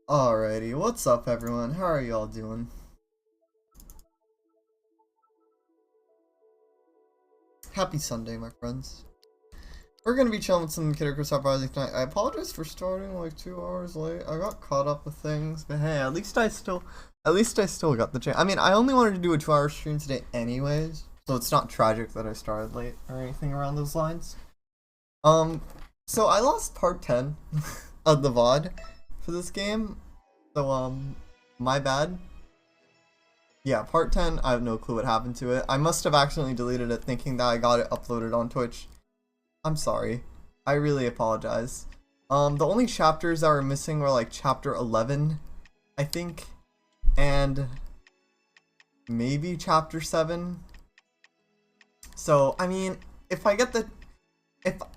Alrighty, what's up everyone? How are y'all doing? Happy Sunday, my friends. We're gonna be chilling with some Icarus Uprising tonight. I apologize for starting like 2 hours late. I got caught up with things, but hey, at least I still got the chance. I mean, I only wanted to do a 2-hour stream today anyways, so it's not tragic that I started late or anything around those lines. So I lost part 10 of the VOD for this game. So, my bad. Yeah, part 10, I have no clue what happened to it. I must have accidentally deleted it thinking that I got it uploaded on Twitch. I'm sorry. I really apologize. The only chapters that were missing were like chapter 11, I think, and maybe chapter 7. So, I mean, if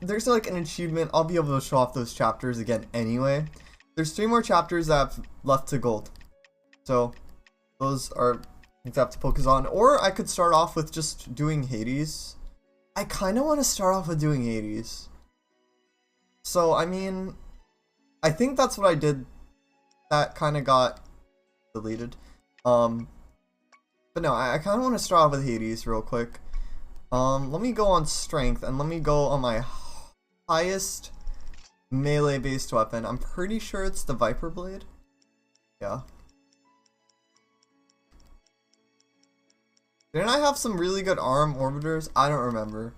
there's like an achievement, I'll be able to show off those chapters again anyway. There's 3 more chapters that have left to gold. So, those are things I have to focus on. Or I could start off with just doing Hades. I kind of want to start off with doing Hades. So, I mean, I think that's what I did. That kind of got deleted. But no, I kind of want to start off with Hades real quick. Let me go on strength and let me go on my highest melee based weapon. I'm pretty sure it's the Viper Blade. Yeah. Didn't I have some really good arm orbiters? I don't remember.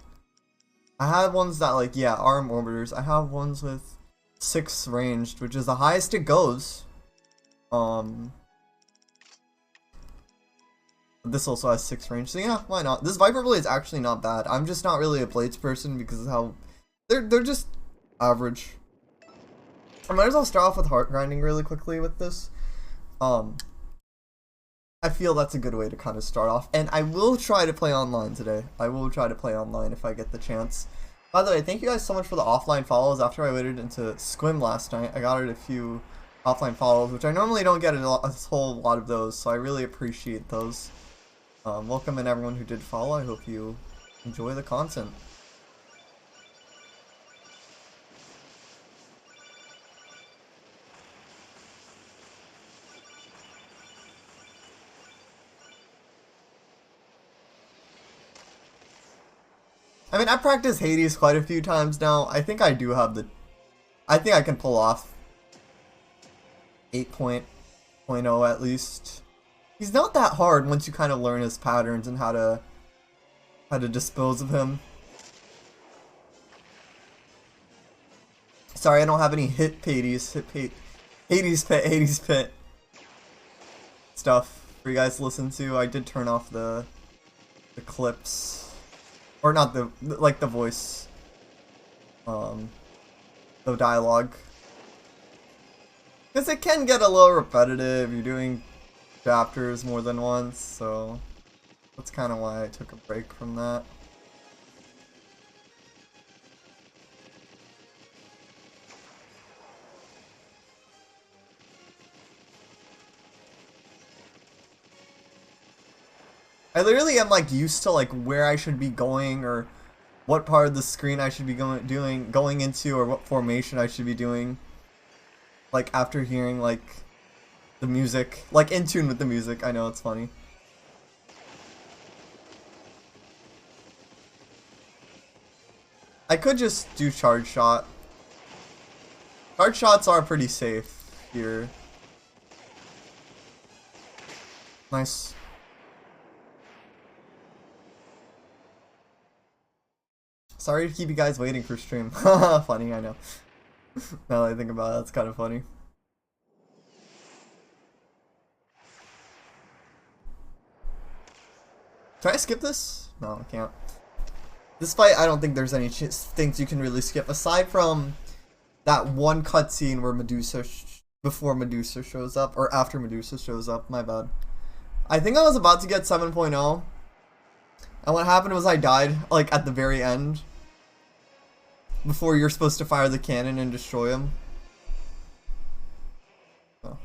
I had ones that like, yeah, arm orbiters. I have ones with 6 ranged, which is the highest it goes. This also has 6 range, so yeah, why not? This Viper Blade is actually not bad. I'm just not really a blades person because of how they're just average. I might as well start off with heart grinding really quickly with this. I feel that's a good way to kind of start off, and I will try to play online today. I will try to play online if I get the chance. By the way, thank you guys so much for the offline follows. After I waited into Squim last night, I got a few offline follows, which I normally don't get a whole lot of those, so I really appreciate those. Welcome in everyone who did follow. I hope you enjoy the content. I mean, I practiced Hades quite a few times now. I think I do have I think I can pull off 8.0 at least. He's not that hard once you kind of learn his patterns and how to dispose of him. Sorry, I don't have any Hades Pit stuff for you guys to listen to. I did turn off the clips. Or not like the voice, the dialogue, because it can get a little repetitive. You're doing chapters more than once, so that's kind of why I took a break from that. I literally am like used to like where I should be going or what part of the screen I should be going into or what formation I should be doing. Like after hearing like the music, like in tune with the music. I know it's funny. I could just do charge shot. Charge shots are pretty safe here. Nice. Sorry to keep you guys waiting for stream. Funny, I know. Now that I think about it, that's kind of funny. Can I skip this? No, I can't. This fight, I don't think there's any things you can really skip aside from that one cutscene where Medusa, before Medusa shows up, or after Medusa shows up. My bad. I think I was about to get 7.0, and what happened was I died like at the very end. Before you're supposed to fire the cannon and destroy him. Oh.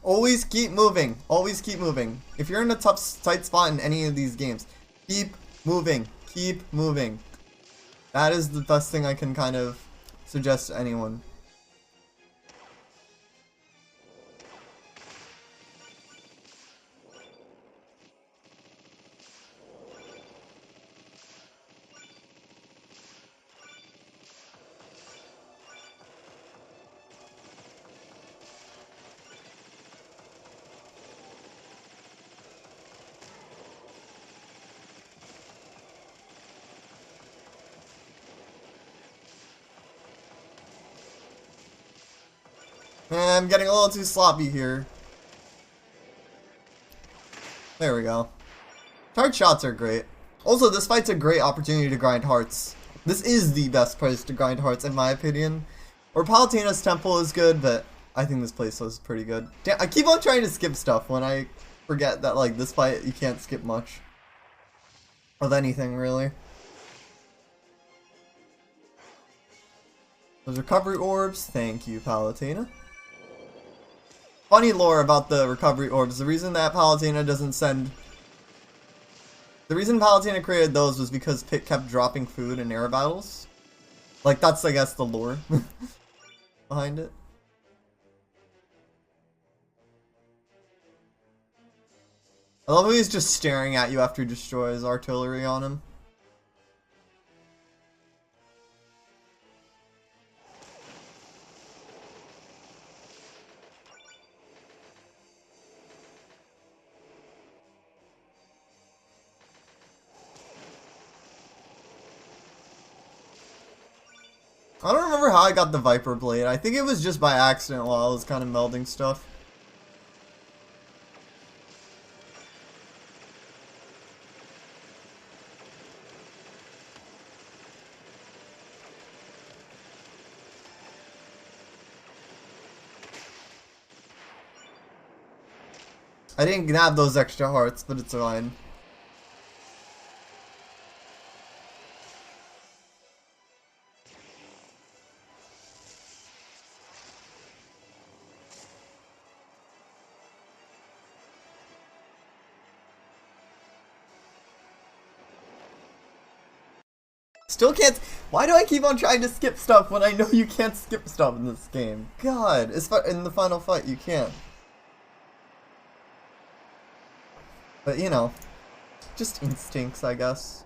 Always keep moving. Always keep moving. If you're in a tight spot in any of these games, keep moving. Keep moving. That is the best thing I can kind of suggest to anyone. I'm getting a little too sloppy here. There we go. Charge shots are great. Also, this fight's a great opportunity to grind hearts. This is the best place to grind hearts, in my opinion. Or Palutena's Temple is good, but I think this place was pretty good. Damn, I keep on trying to skip stuff when I forget that, like, this fight, you can't skip much. Of anything, really. Those recovery orbs. Thank you, Palutena. Funny lore about the recovery orbs. The reason that Palutena doesn't send... The reason Palutena created those was because Pit kept dropping food in air battles. Like, that's, I guess, the lore behind it. I love how he's just staring at you after he destroys artillery on him. I don't remember how I got the Viper Blade. I think it was just by accident while I was kind of melding stuff. I didn't grab those extra hearts, but it's fine. Still can't. Why do I keep on trying to skip stuff when I know you can't skip stuff in this game? God, in the final fight you can't. But you know, just instincts, I guess.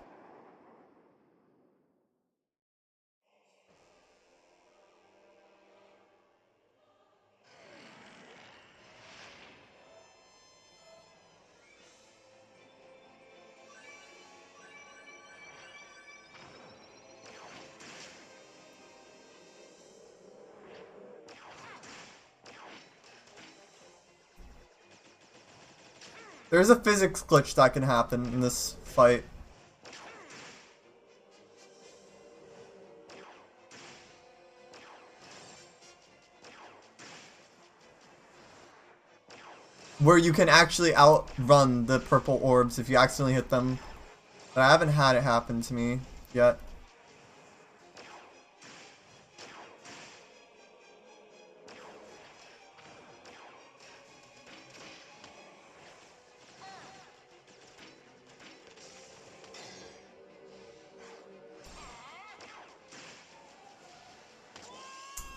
There's a physics glitch that can happen in this fight. Where you can actually outrun the purple orbs if you accidentally hit them. But I haven't had it happen to me yet.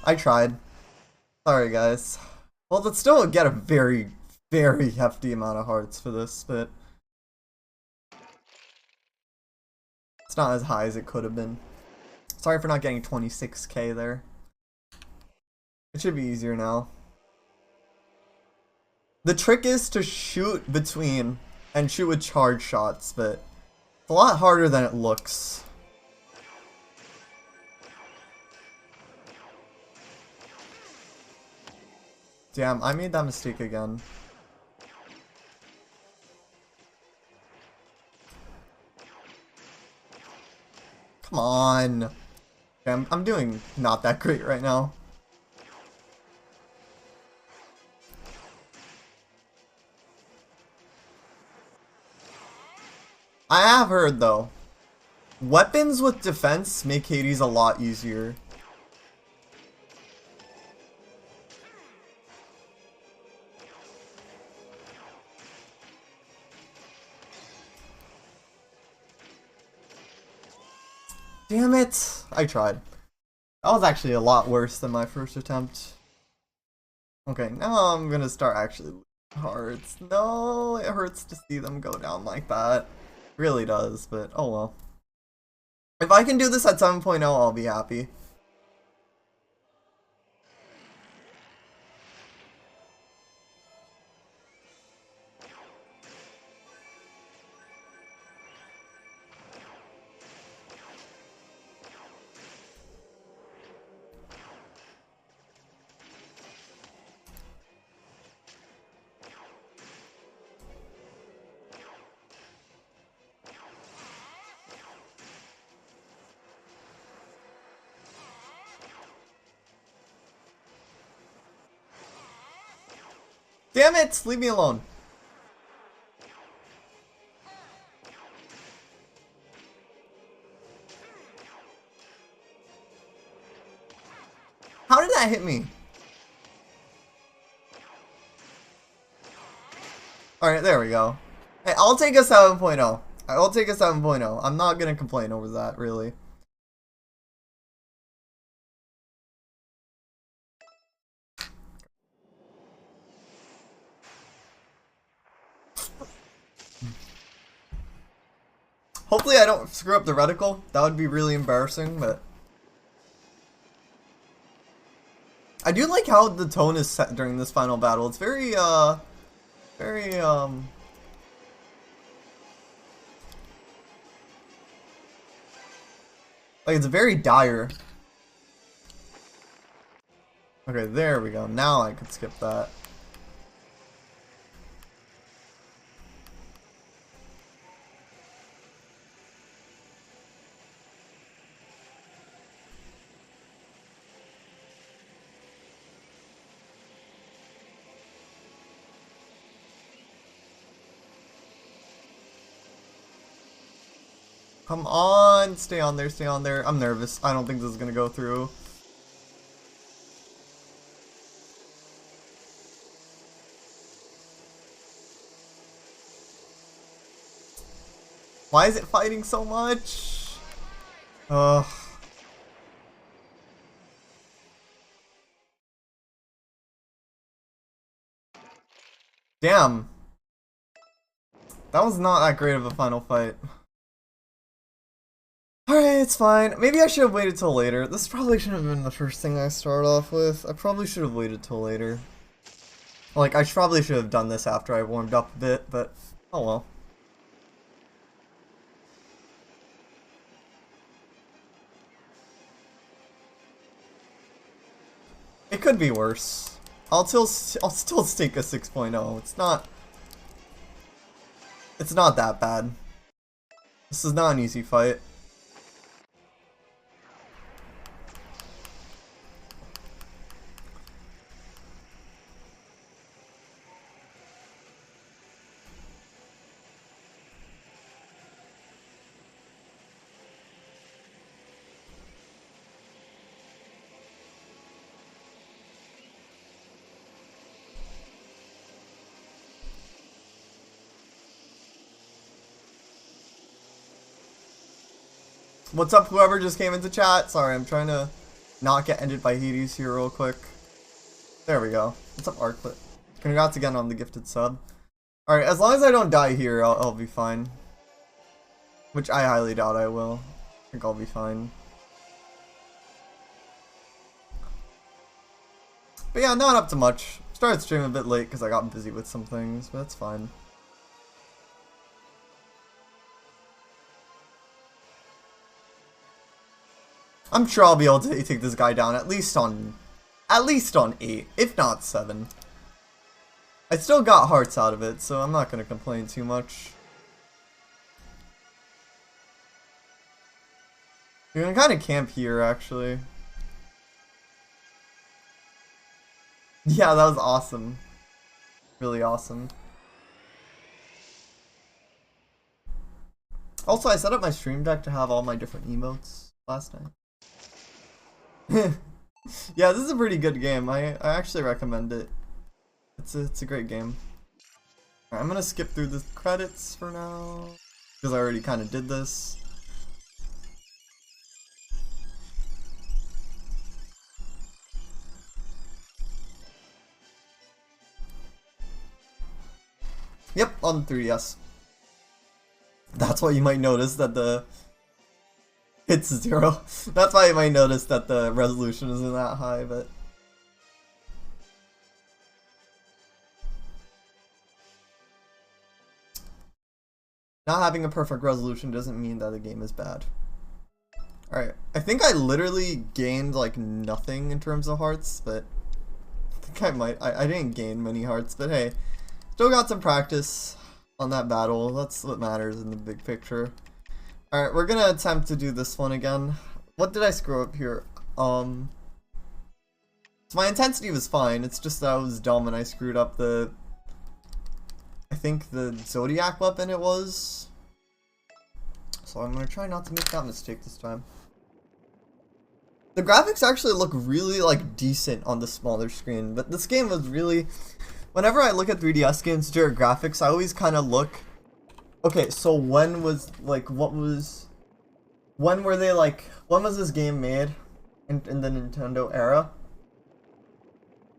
I tried. Sorry, guys. Well, let's still get a very, very hefty amount of hearts for this, but it's not as high as it could have been. Sorry for not getting 26k there. It should be easier now. The trick is to shoot between and shoot with charge shots, but it's a lot harder than it looks. Damn, I made that mistake again. Come on. Okay, I'm doing not that great right now. I have heard, though, weapons with defense make Hades a lot easier. Damn it! I tried. That was actually a lot worse than my first attempt. Okay, now I'm gonna start actually losing hearts. No, it hurts to see them go down like that. It really does, but oh well. If I can do this at 7.0, I'll be happy. Damn it! Leave me alone. How did that hit me? Alright, there we go. Hey, I'll take a 7.0. I'll take a 7.0. I'm not gonna complain over that, really. Hopefully I don't screw up the reticle. That would be really embarrassing, but... I do like how the tone is set during this final battle. It's very, like, it's very dire. Okay, there we go. Now I could skip that. Come on, stay on there, stay on there. I'm nervous. I don't think this is gonna go through. Why is it fighting so much? Ugh. Damn. That was not that great of a final fight. Alright, it's fine. Maybe I should have waited till later. This probably should have been the first thing I start off with. I probably should have waited till later. Like, I probably should have done this after I warmed up a bit, but oh well. It could be worse. I'll still take a 6.0. It's not that bad. This is not an easy fight. What's up, whoever just came into chat? Sorry, I'm trying to not get ended by Hades here real quick. There we go. What's up, Arclit? Congrats again on the gifted sub. Alright, as long as I don't die here, I'll be fine. Which I highly doubt I will. I think I'll be fine. But yeah, not up to much. Started streaming a bit late because I got busy with some things, but it's fine. I'm sure I'll be able to take this guy down at least on 8, if not 7. I still got hearts out of it, so I'm not gonna complain too much. You can kind of camp here, actually. Yeah, that was awesome. Really awesome. Also, I set up my stream deck to have all my different emotes last night. Yeah, this is a pretty good game. I actually recommend it. It's a great game. Alright, I'm gonna skip through the credits for now because I already kind of did this. Yep, on 3DS. That's why you might notice that the it's 0. That's why you might notice that the resolution isn't that high, but not having a perfect resolution doesn't mean that the game is bad. Alright, I think I literally gained like nothing in terms of hearts, but I think I might. I didn't gain many hearts, but hey, still got some practice on that battle. That's what matters in the big picture. Alright, we're gonna attempt to do this one again. What did I screw up here? So my intensity was fine, it's just that I was dumb and I screwed up the... I think the Zodiac weapon it was. So I'm gonna try not to make that mistake this time. The graphics actually look really like decent on the smaller screen, but this game was really... Whenever I look at 3DS games during graphics, I always kind of look... Okay, so when was, like, what was... When were they, like... When was this game made in the Nintendo era?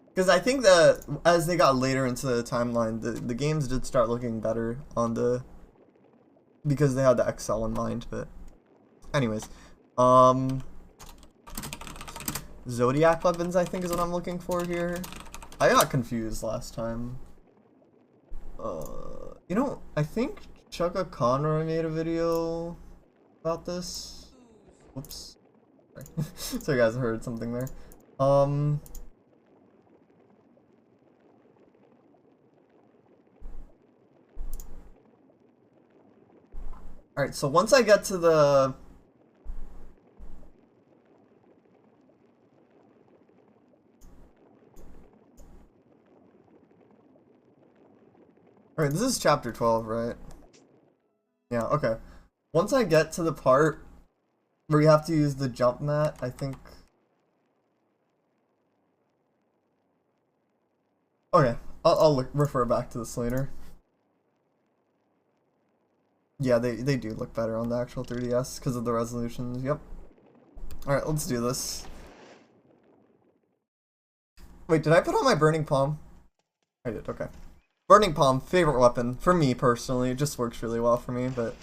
Because I think that as they got later into the timeline, the games did start looking better on the... Because they had the XL in mind, but... Anyways. Zodiac weapons, I think, is what I'm looking for here. I got confused last time. You know, I think Chugga Conroy made a video about this. Whoops. Sorry. Sorry guys, I heard something there. Alright, so once I get to the... Alright, this is chapter 12, right? Yeah, okay. Once I get to the part where you have to use the jump mat, I think... Okay, I'll refer back to this later. Yeah, they do look better on the actual 3DS because of the resolutions, yep. Alright, let's do this. Wait, did I put on my Burning Palm? I did, okay. Burning Palm, favorite weapon, for me personally. It just works really well for me, but...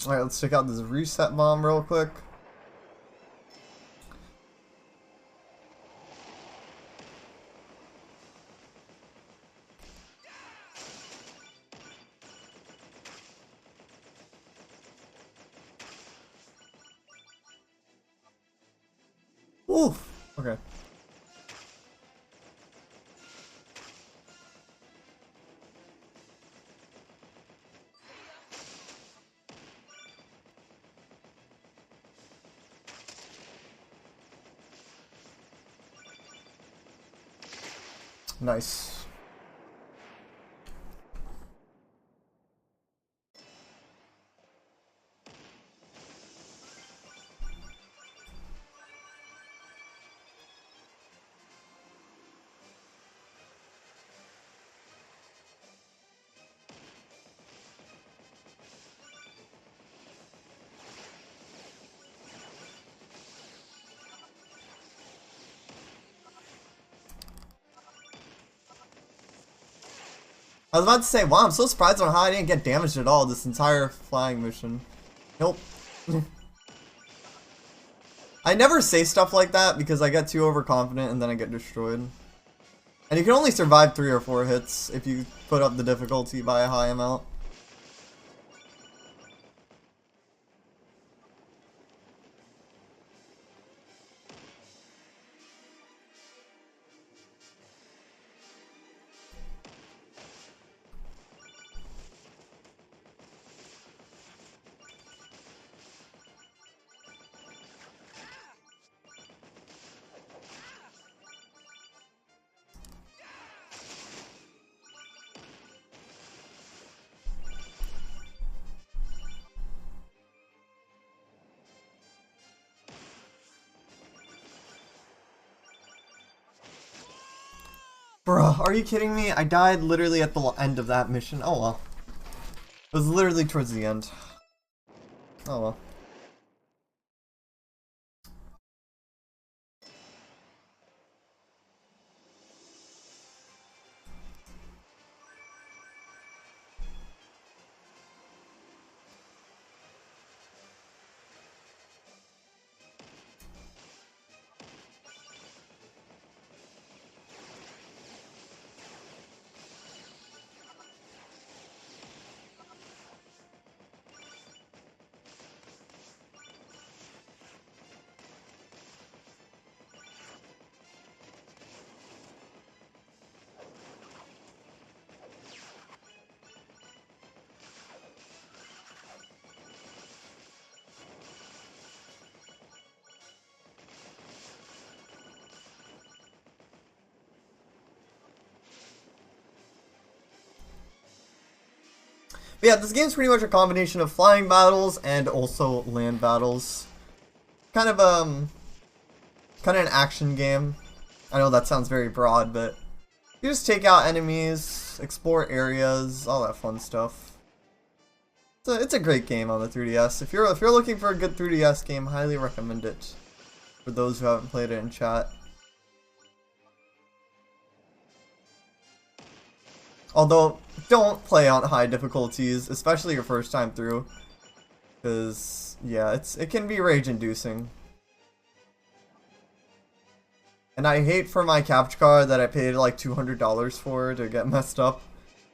Alright, let's check out this reset bomb real quick. Oof! Okay. Nice. I was about to say, wow, I'm so surprised on how I didn't get damaged at all this entire flying mission. Nope. I never say stuff like that because I get too overconfident and then I get destroyed. And you can only survive 3 or 4 hits if you put up the difficulty by a high amount. Bruh, are you kidding me? I died literally at the end of that mission. Oh well. It was literally towards the end. Oh well. But yeah, this game's pretty much a combination of flying battles and also land battles. Kind of an action game. I know that sounds very broad, but you just take out enemies, explore areas, all that fun stuff. It's a great game on the 3DS. If you're looking for a good 3DS game, highly recommend it. For those who haven't played it in chat. Although, don't play on high difficulties, especially your first time through. Because, yeah, it can be rage-inducing. And I hate for my capture card that I paid like $200 for to get messed up.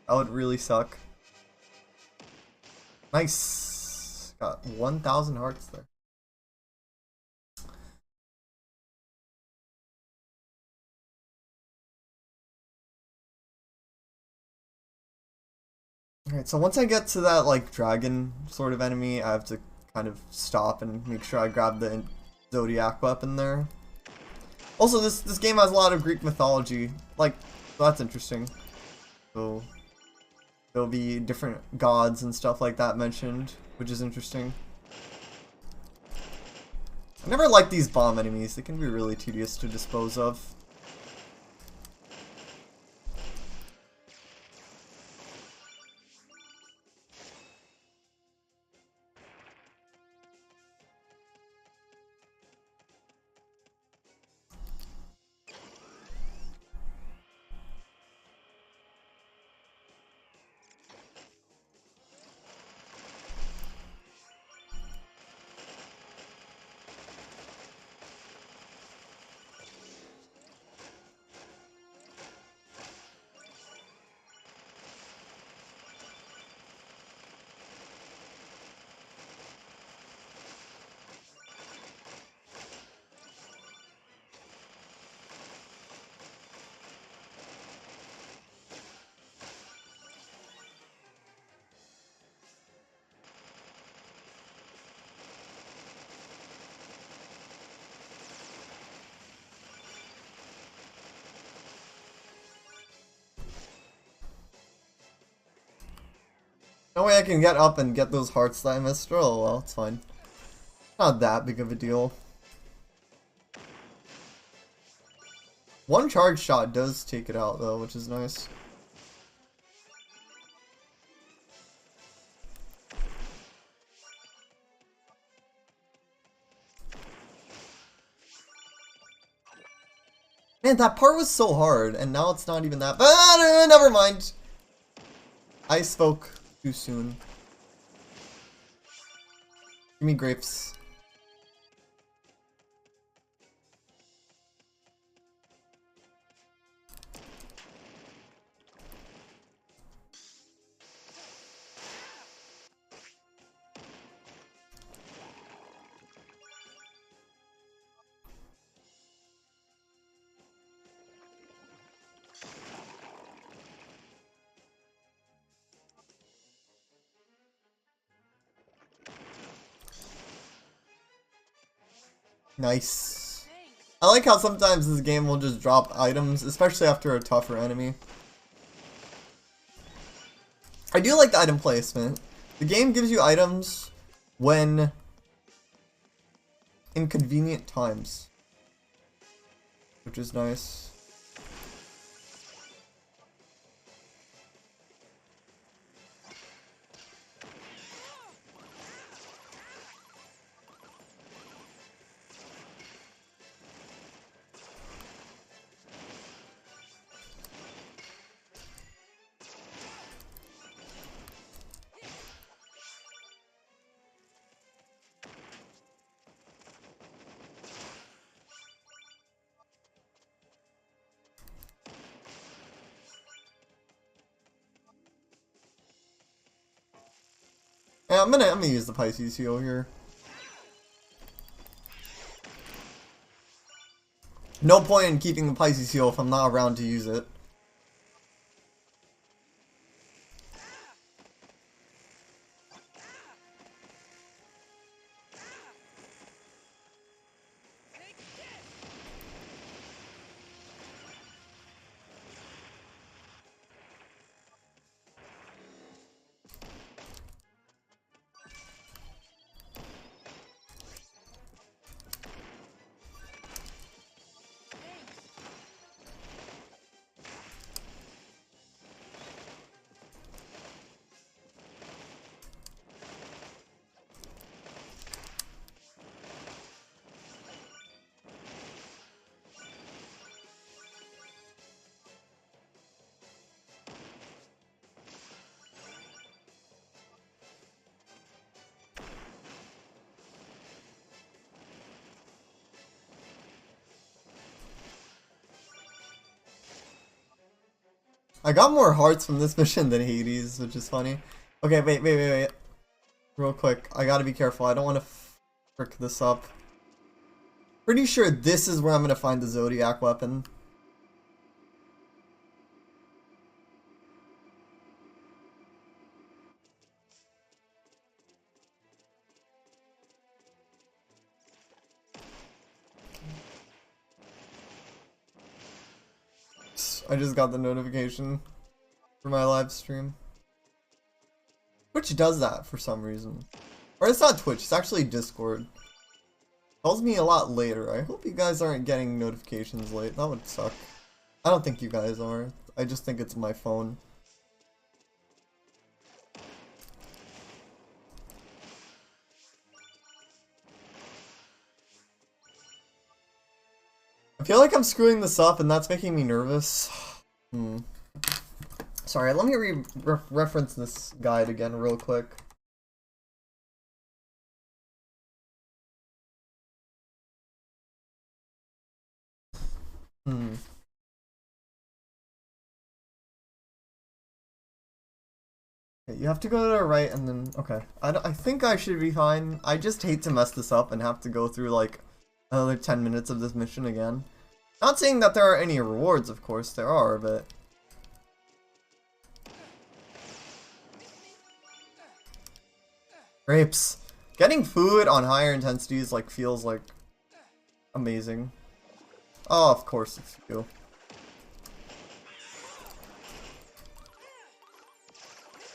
That would really suck. Nice. Got 1,000 hearts there. Alright, so once I get to that, like, dragon sort of enemy, I have to kind of stop and make sure I grab the Zodiac weapon there. Also, this game has a lot of Greek mythology. Like, so that's interesting. So, there'll be different gods and stuff like that mentioned, which is interesting. I never like these bomb enemies. They can be really tedious to dispose of. No way I can get up and get those hearts that I missed. Oh well, it's fine. Not that big of a deal. One charge shot does take it out though, which is nice. Man, that part was so hard, and now it's not even that. But never mind. I spoke too soon. Give me grapes. Nice. I like how sometimes this game will just drop items, especially after a tougher enemy. I do like the item placement. The game gives you items when inconvenient times, which is nice. Yeah, I'm gonna use the Pisces heal here. No point in keeping the Pisces heal if I'm not around to use it. I got more hearts from this mission than Hades, which is funny. Okay, wait. Real quick, I gotta be careful. I don't want to frick this up. Pretty sure this is where I'm gonna find the Zodiac weapon. I just got the notification for my live stream. Twitch does that for some reason. Or it's not Twitch, it's actually Discord. Tells me a lot later. I hope you guys aren't getting notifications late. That would suck. I don't think you guys are. I just think it's my phone. I feel like I'm screwing this up and that's making me nervous. Sorry, let me reference this guide again real quick. Okay, you have to go to the right and then, okay. I think I should be fine. I just hate to mess this up and have to go through like another 10 minutes of this mission again. Not saying that there are any rewards, of course there are, but... Grapes. Getting food on higher intensities like feels like amazing. Oh, of course it's you.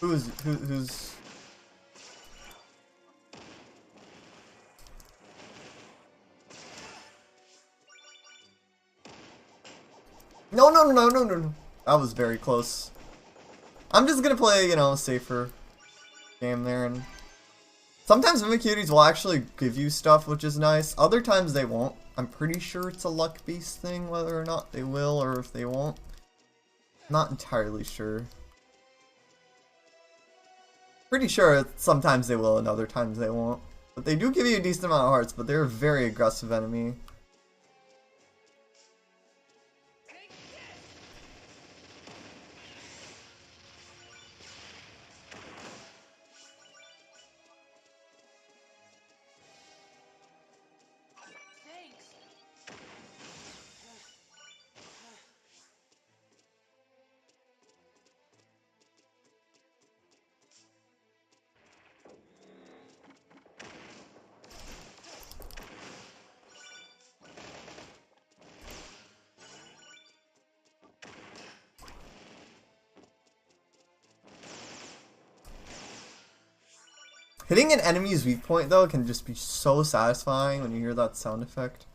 Who's... No. That was very close. I'm just gonna play, you know, a safer game there, and sometimes Mimicuties will actually give you stuff, which is nice. Other times they won't. I'm pretty sure it's a luck-based thing, whether or not they will or if they won't. Not entirely sure. Pretty sure sometimes they will and other times they won't. But they do give you a decent amount of hearts, but they're a very aggressive enemy. Hitting an enemy's weak point, though, can just be so satisfying when you hear that sound effect.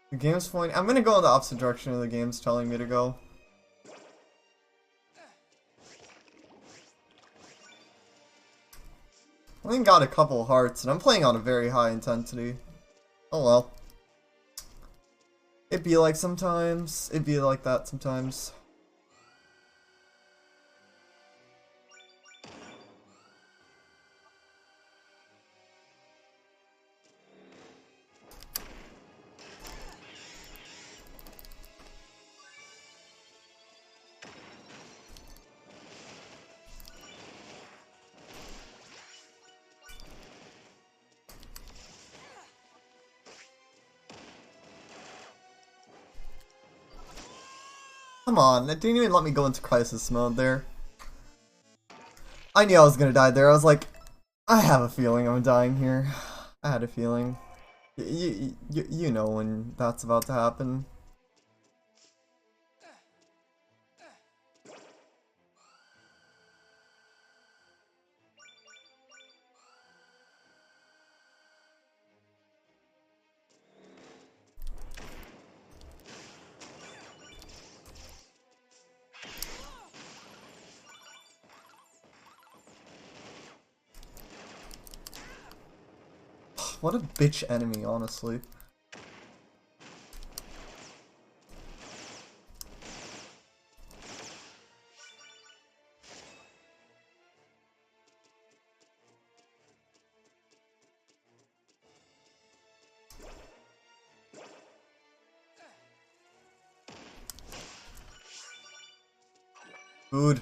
The game's point. I'm gonna go in the opposite direction of the game's telling me to go. I only got a couple hearts, and I'm playing on a very high intensity. Oh well. It be like sometimes. It be like that sometimes. Come on, that didn't even let me go into crisis mode there. I knew I was gonna die there. I was like, I have a feeling I'm dying here. I had a feeling. You know when that's about to happen. What a bitch enemy, honestly. Food.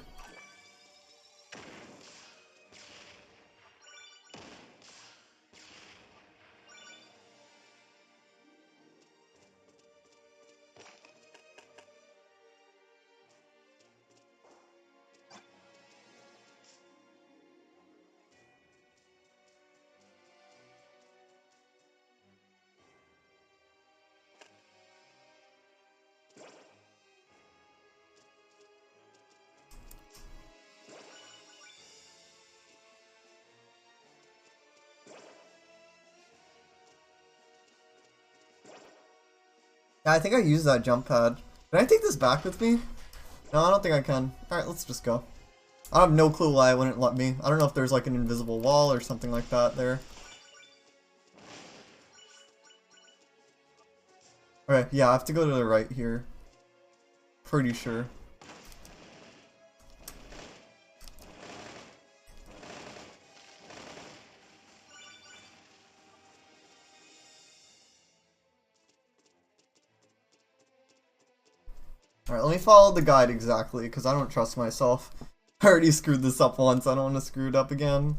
Yeah, I think I used that jump pad. Can I take this back with me? No, I don't think I can. Alright, let's just go. I have no clue why it wouldn't let me. I don't know if there's like an invisible wall or something like that there. Okay, yeah, I have to go to the right here. Pretty sure. Alright, let me follow the guide exactly, because I don't trust myself. I already screwed this up once, I don't want to screw it up again.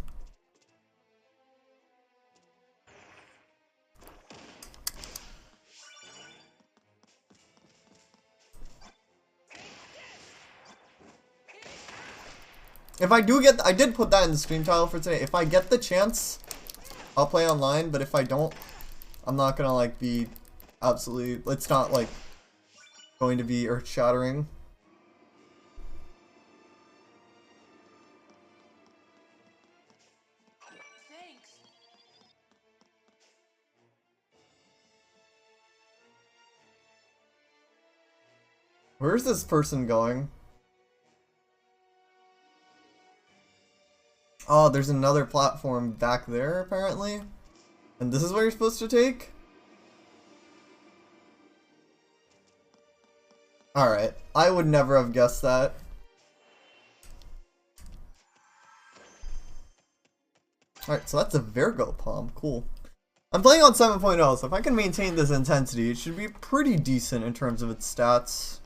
If I do get, I did put that in the stream title for today. If I get the chance, I'll play online, but if I don't, I'm not gonna like be absolutely, it's not like going to be earth-shattering. Where's this person going? Oh, there's another platform back there, apparently. And this is what you're supposed to take? Alright, I would never have guessed that. Alright, so that's a Virgo palm. Cool. I'm playing on 7.0, so if I can maintain this intensity, it should be pretty decent in terms of its stats.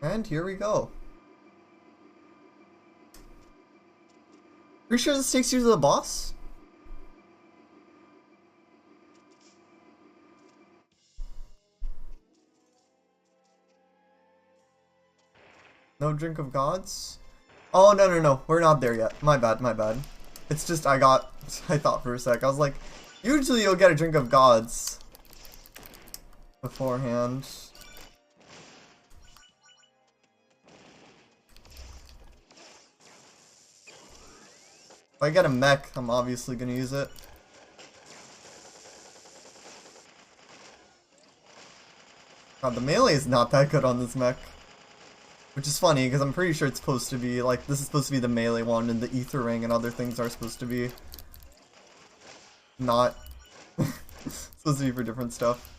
And here we go. Pretty sure this takes you to the boss? No drink of gods? Oh, no. We're not there yet. My bad. It's just I thought for a sec. I was like, usually you'll get a drink of gods beforehand. If I get a mech, I'm obviously gonna use it. God, the melee is not that good on this mech. Which is funny, because I'm pretty sure it's supposed to be, like, this is supposed to be the melee one, and the ether ring and other things are supposed to be not. Supposed to be for different stuff.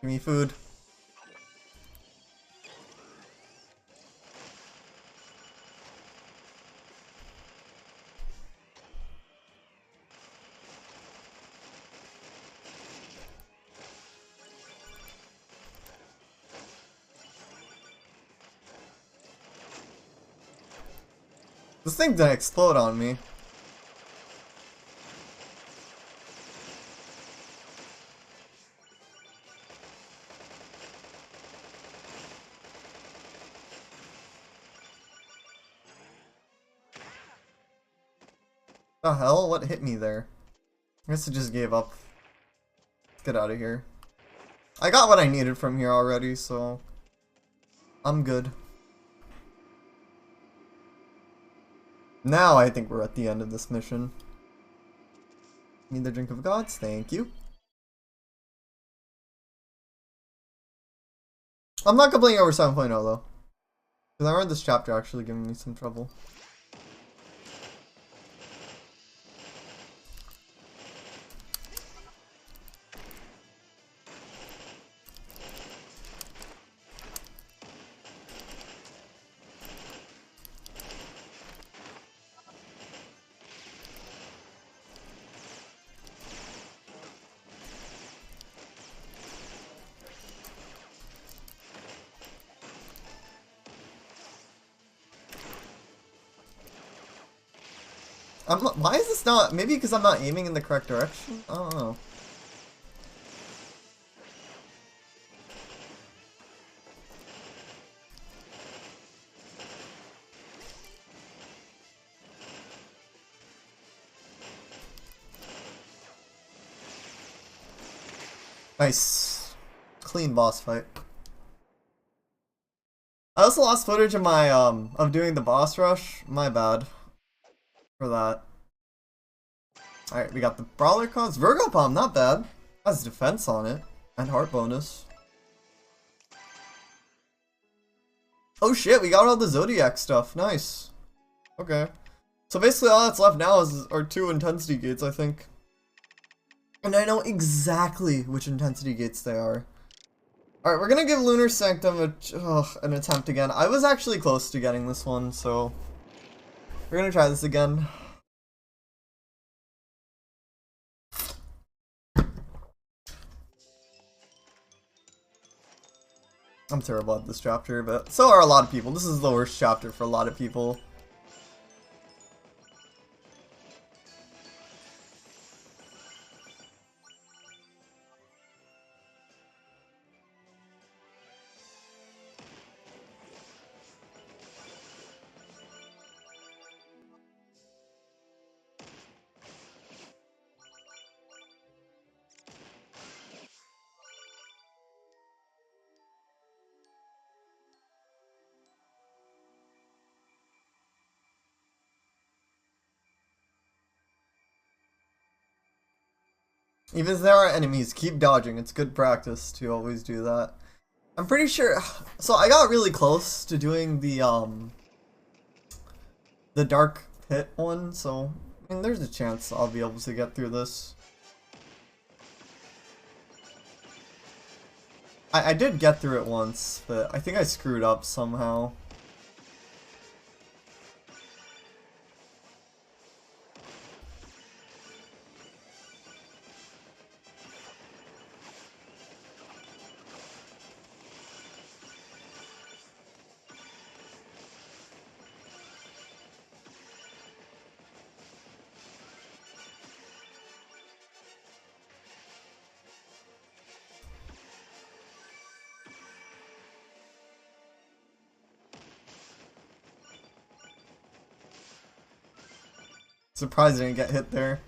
Give me food. This thing didn't explode on me. The hell? What hit me there? I guess it just gave up. Let's get out of here. I got what I needed from here already, so I'm good. Now I think we're at the end of this mission. Need the drink of gods, thank you. I'm not complaining over 7.0 though. Because I remember this chapter actually giving me some trouble. Why is this not? Maybe because I'm not aiming in the correct direction? I don't know. Nice. Clean boss fight. I also lost footage of my, of doing the boss rush. My bad. For that. Alright, we got the Brawler cards. Virgo Palm, not bad. Has defense on it. And heart bonus. Oh shit, we got all the Zodiac stuff. Nice. Okay. So basically all that's left now are 2 intensity gates, I think. And I know exactly which intensity gates they are. Alright, we're gonna give Lunar Sanctum an attempt again. I was actually close to getting this one, so we're gonna try this again. I'm terrible at this chapter, but so are a lot of people. This is the worst chapter for a lot of people. Even if there are enemies, keep dodging. It's good practice to always do that. I'm pretty sure. So I got really close to doing the dark pit one. So I mean, there's a chance I'll be able to get through this. I did get through it once, but I think I screwed up somehow. Surprised I didn't get hit there.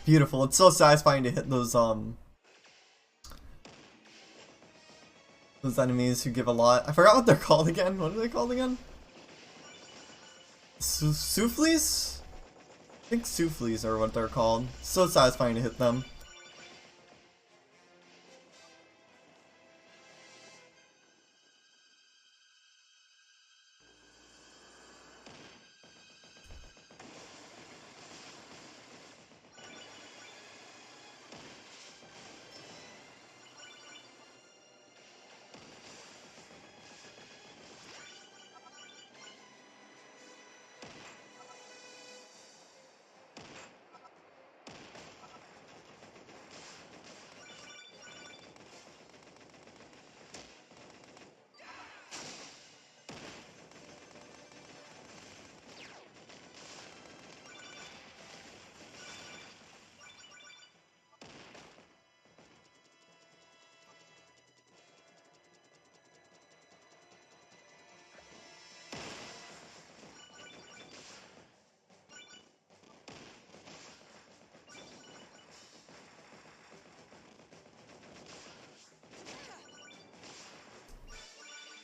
Beautiful. It's so satisfying to hit those enemies who give a lot. I forgot what they're called again. What are they called again? Souffles? I think souffles are what they're called. So satisfying to hit them.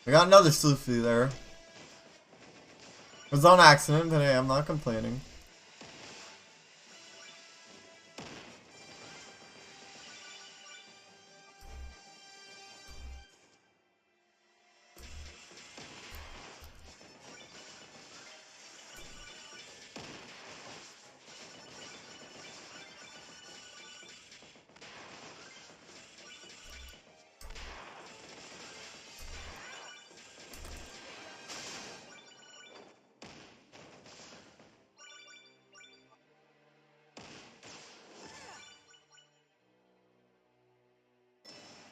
I got another souffle there. It was on accident, but hey, I'm not complaining.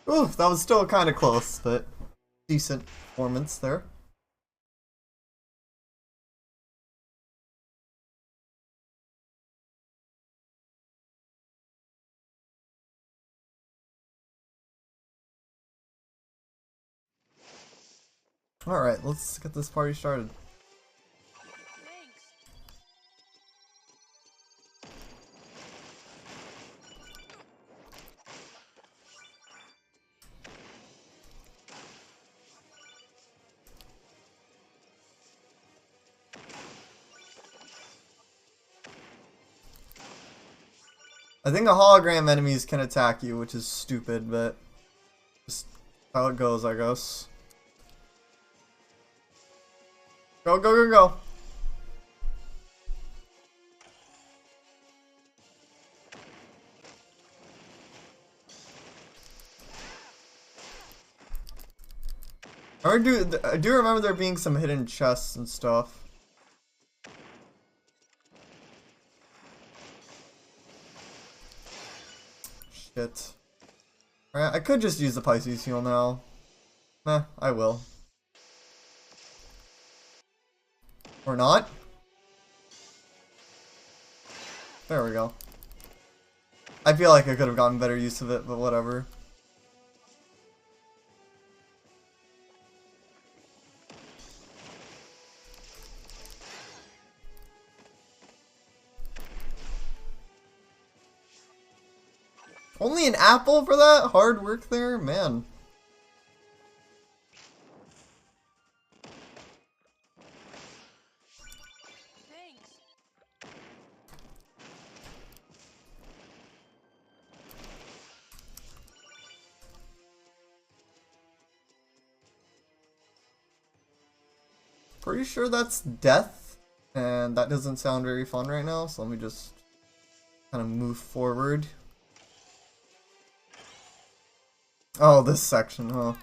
Ooh, that was still kind of close, but decent performance there. Alright, let's get this party started. I think the hologram enemies can attack you, which is stupid, but just how it goes, I guess. Go, go, go, go. I do remember there being some hidden chests and stuff. Shit. Alright, I could just use the Pisces heal now. Meh, I will. Or not. There we go. I feel like I could have gotten better use of it, but whatever. Only an apple for that? Hard work there? Man. Pretty sure that's death, and that doesn't sound very fun right now, so let me just kind of move forward. Oh, this section, huh?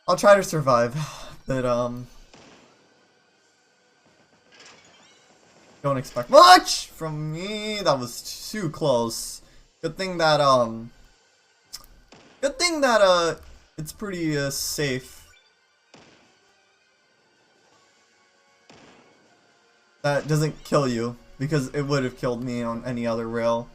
I'll try to survive, but don't expect much from me. That was too close. Good thing that it's pretty safe. That doesn't kill you, because it would have killed me on any other rail.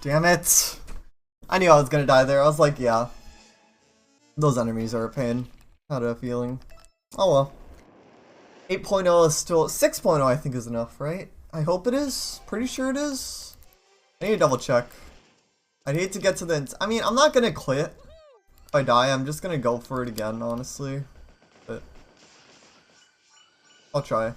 Damn it! I knew I was gonna die there. I was like, yeah. Those enemies are a pain. Had a feeling. Oh well. 8.0 is still... 6.0 I think is enough, right? I hope it is. Pretty sure it is. I need to double check. I'd hate to get to the... I mean, I'm not gonna quit. If I die, I'm just gonna go for it again, honestly. But... I'll try.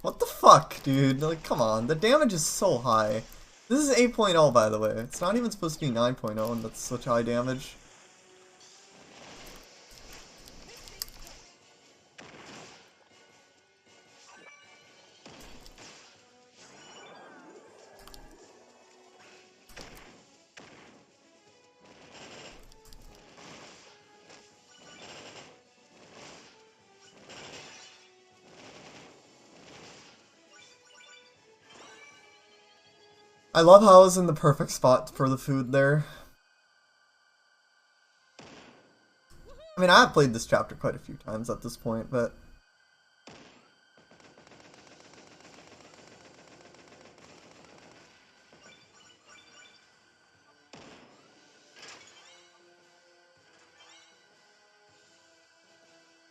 What the fuck, dude? Like, come on. The damage is so high. This is 8.0, by the way. It's not even supposed to be 9.0, and that's such high damage. I love how I was in the perfect spot for the food there. I mean, I have played this chapter quite a few times at this point, but...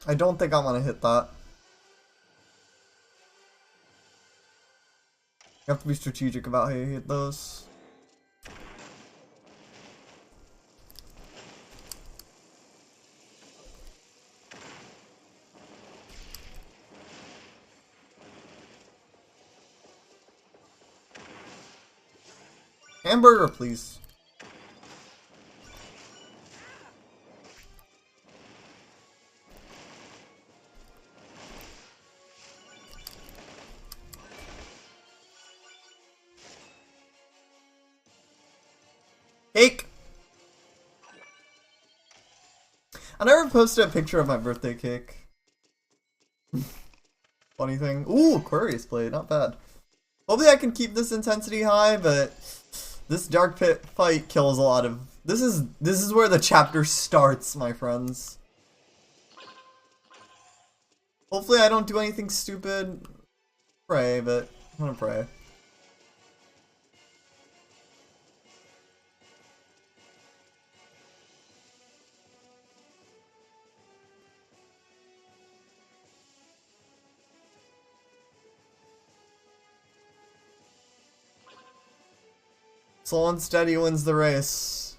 I don't think I want to hit that. You have to be strategic about how you hit those. Hamburger, please. Cake! I never posted a picture of my birthday cake. Funny thing. Ooh, Aquarius blade, not bad. Hopefully I can keep this intensity high, but this Dark Pit fight kills a lot of... This is where the chapter starts, my friends. Hopefully I don't do anything stupid. Pray, but I'm gonna pray. Slow and steady wins the race.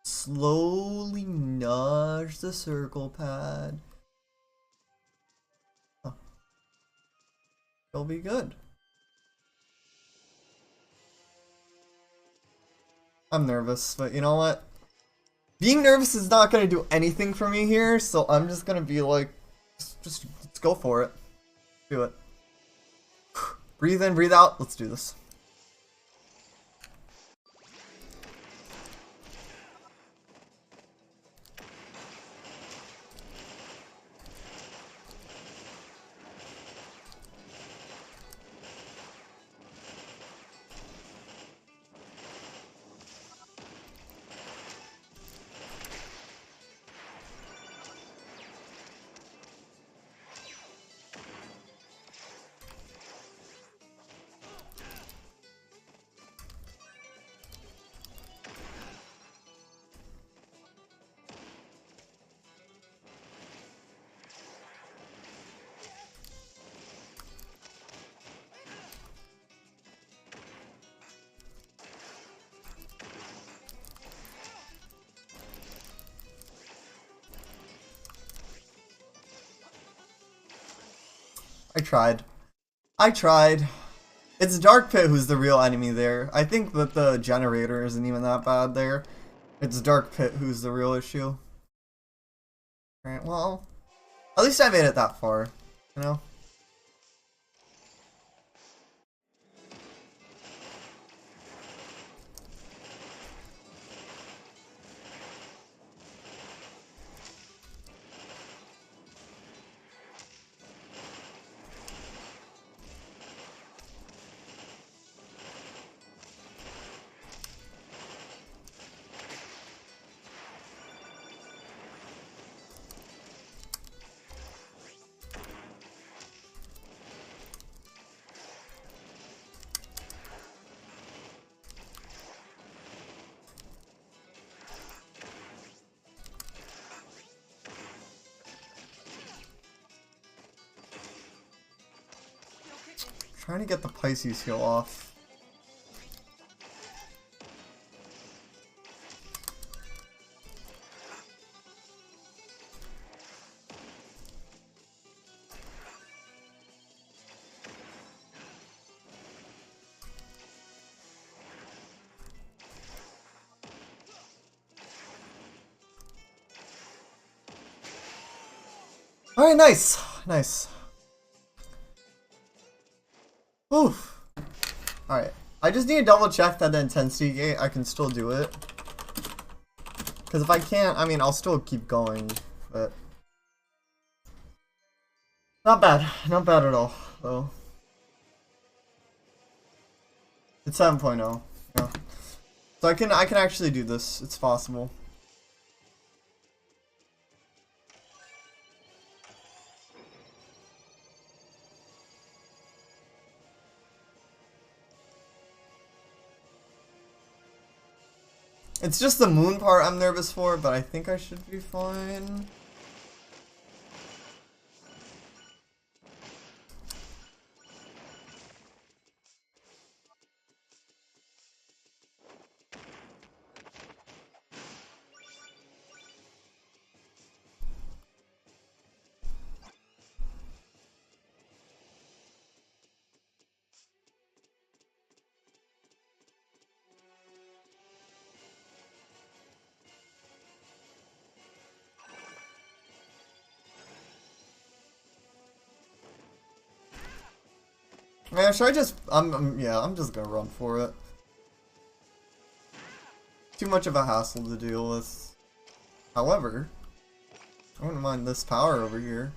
Slowly nudge the circle pad. Huh. It'll be good. I'm nervous, but you know what? Being nervous is not gonna do anything for me here, so I'm just gonna be like, just let's go for it. Do it. Breathe in, breathe out. Let's do this. I tried. I tried. It's Dark Pit who's the real enemy there. I think that the generator isn't even that bad there. It's Dark Pit who's the real issue. Alright, well, at least I made it that far, you know? Trying to get the Pisces heal off. Alright, nice. Nice. Oof. Alright. I just need to double check that the intensity gate, I can still do it. Because if I can't, I mean, I'll still keep going, but... Not bad. Not bad at all, though. It's 7.0. Yeah. So I can actually do this. It's possible. It's just the moon part I'm nervous for, but I think I should be fine. Man, should I just... yeah, I'm just gonna run for it. Too much of a hassle to deal with. However, I wouldn't mind this power over here.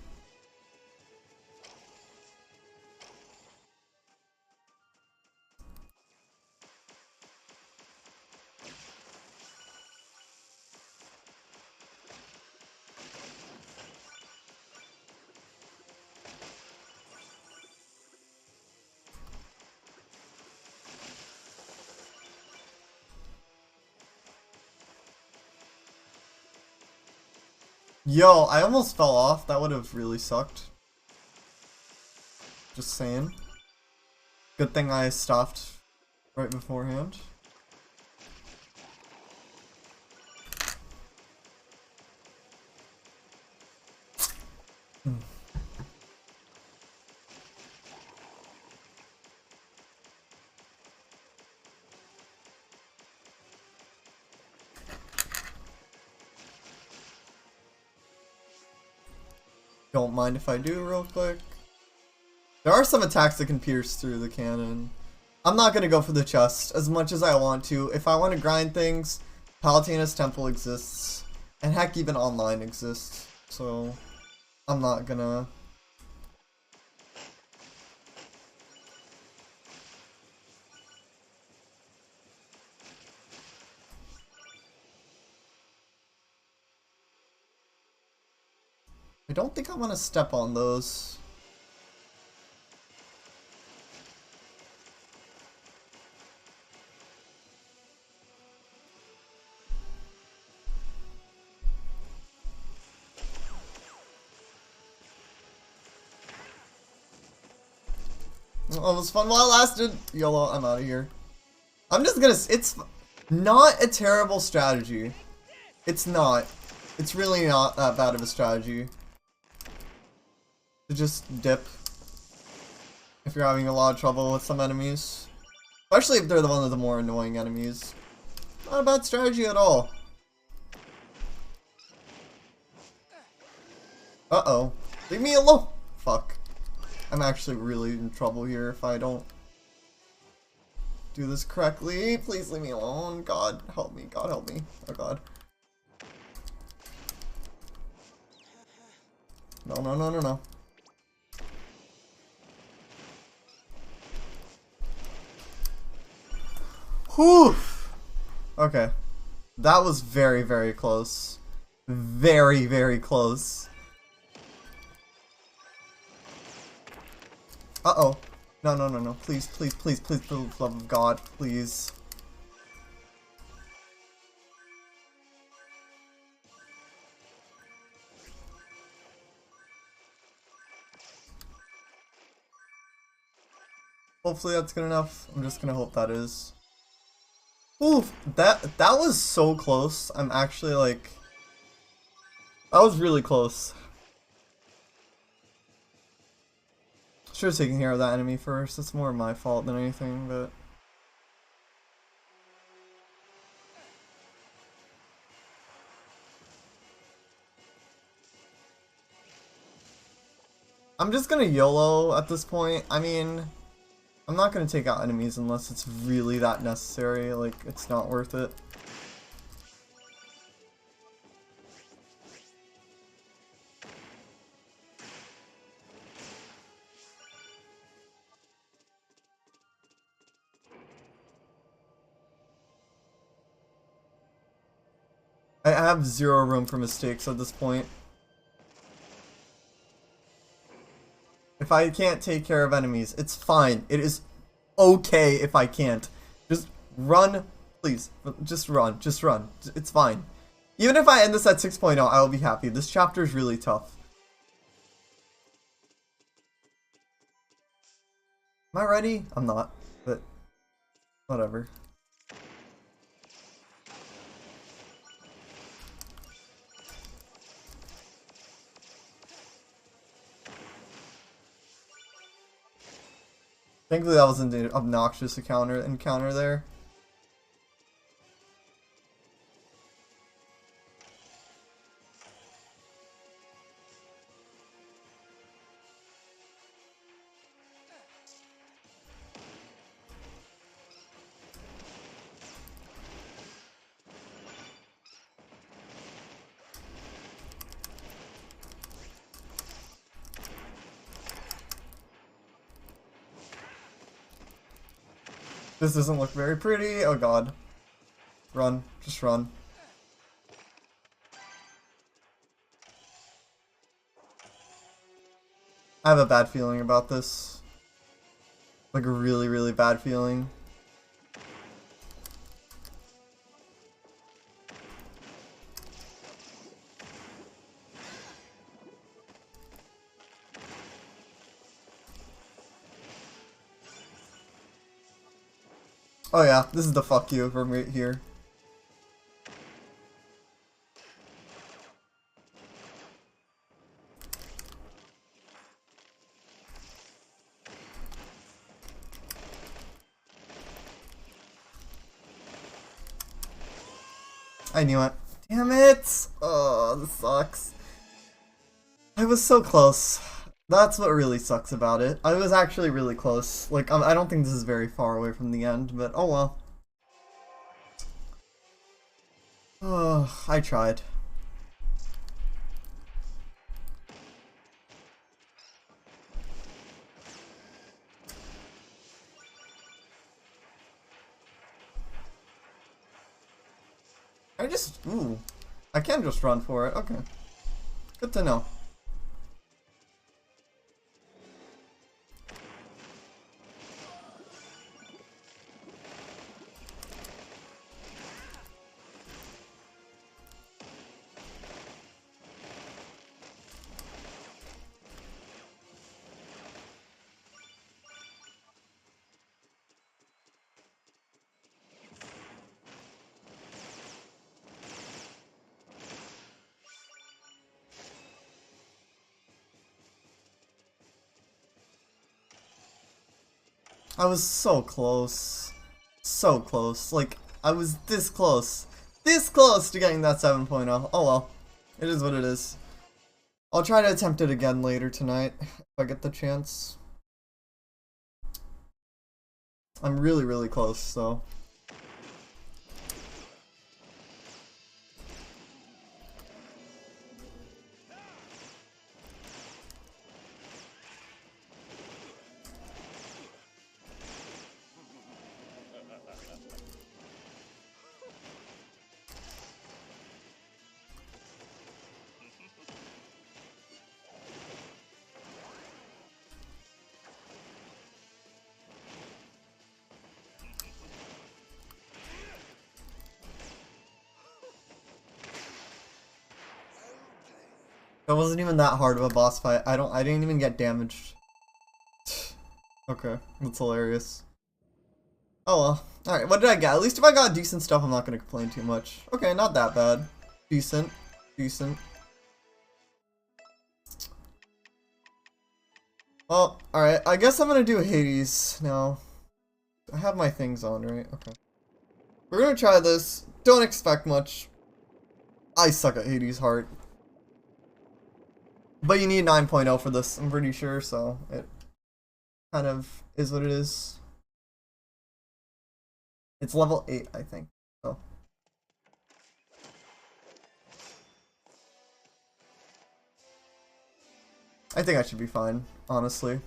Yo, I almost fell off. That would have really sucked. Just saying. Good thing I stopped right beforehand. Don't mind if I do real quick. There are some attacks that can pierce through the cannon. I'm not gonna go for the chest as much as I want to. If I want to grind things, Palutena's Temple exists. And heck, even online exists. So, I'm not gonna... I don't think I want to step on those. Oh, it was fun while it lasted. YOLO, I'm out of here. I'm just gonna... It's not a terrible strategy. It's not. It's really not that bad of a strategy. To just dip. If you're having a lot of trouble with some enemies. Especially if they're the one of the more annoying enemies. Not a bad strategy at all. Uh-oh. Leave me alone! Fuck. I'm actually really in trouble here if I don't do this correctly. Please leave me alone. God help me. God help me. Oh god. No, no, no, no, no. Whew! Okay. That was very, very close. Very, very close. Uh-oh. No, no, no, no. Please, please, please, please, for the love of God, please. Hopefully that's good enough. I'm just gonna hope that is. Oof, that was so close. I'm actually like... That was really close. Should have taken care of that enemy first. It's more my fault than anything, but... I'm just gonna YOLO at this point. I mean... I'm not gonna take out enemies unless it's really that necessary. Like, it's not worth it. I have zero room for mistakes at this point. If I can't take care of enemies, it's fine. It is okay if I can't. Just run, please. Just run. Just run. It's fine. Even if I end this at 6.0, I will be happy. This chapter is really tough. Am I ready? I'm not, but whatever. Thankfully that wasn't an obnoxious encounter there. This doesn't look very pretty. Oh god. Run. Just run. I have a bad feeling about this. Like a really, really bad feeling. Oh yeah, this is the fuck you from right here. I knew it. Damn it! Oh, this sucks. I was so close. That's what really sucks about it. I was actually really close. Like, I don't think this is very far away from the end, but oh well. Oh, I tried. Ooh. I can just run for it. Okay. Good to know. I was so close. So close. Like, I was this close. This close to getting that 7.0. Oh well. It is what it is. I'll try to attempt it again later tonight if I get the chance. I'm really, really close, so. That wasn't even that hard of a boss fight. I didn't even get damaged. Okay, that's hilarious. Oh well. Alright, what did I get? At least if I got decent stuff, I'm not gonna complain too much. Okay, not that bad. Decent. Decent. Well, alright, I guess I'm gonna do Hades now. I have my things on, right? Okay. We're gonna try this. Don't expect much. I suck at Hades Heart. But you need 9.0 for this, I'm pretty sure, so it kind of is what it is. It's level 8, I think. So. I think I should be fine, honestly.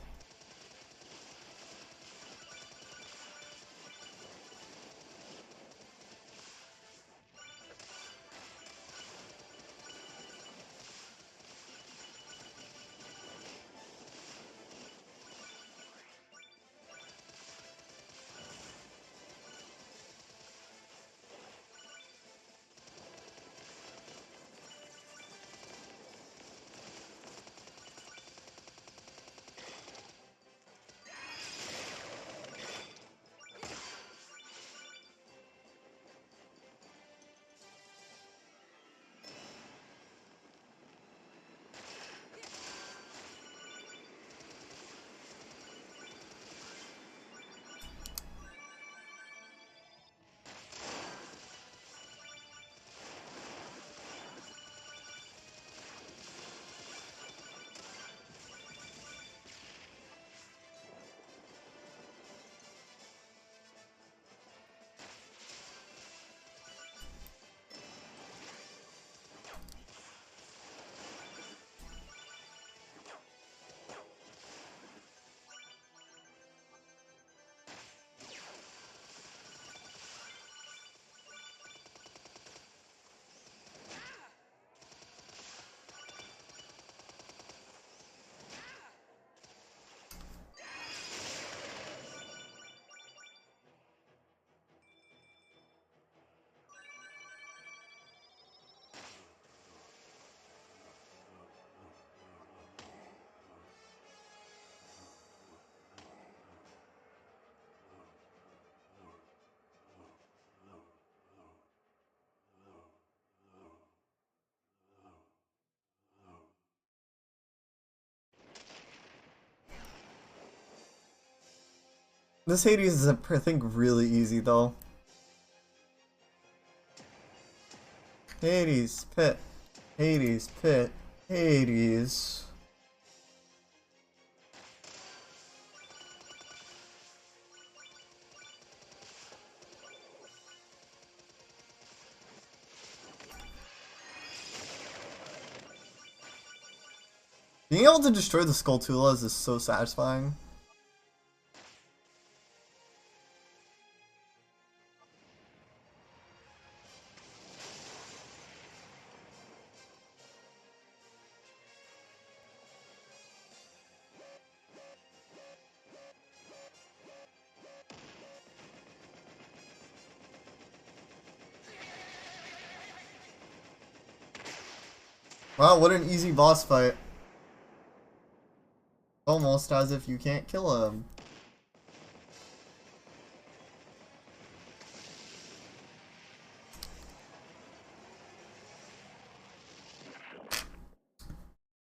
This Hades is, I think, really easy though. Hades, pit. Hades, pit. Hades. Being able to destroy the Skulltulas is so satisfying. Wow, what an easy boss fight. Almost as if you can't kill him.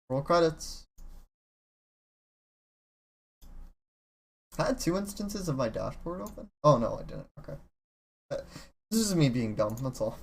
Roll credits. I had 2 instances of my dashboard open? Oh no, I didn't. Okay. This is me being dumb, that's all.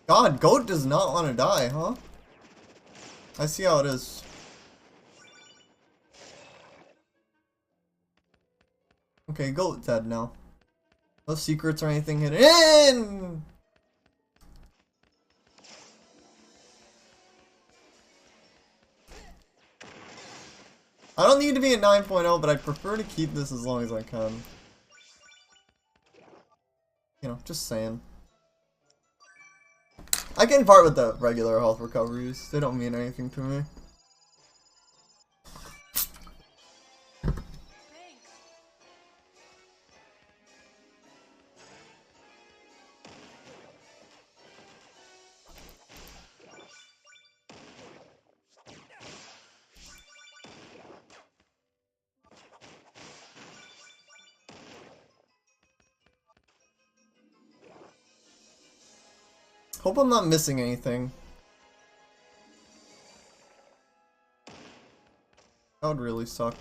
God, Goat does not want to die, huh? I see how it is. Okay, Goat dead now. No secrets or anything hidden. I don't need to be at 9.0, but I prefer to keep this as long as I can. You know, just saying. I can part with the regular health recoveries. They don't mean anything to me. Hope I'm not missing anything. That would really suck.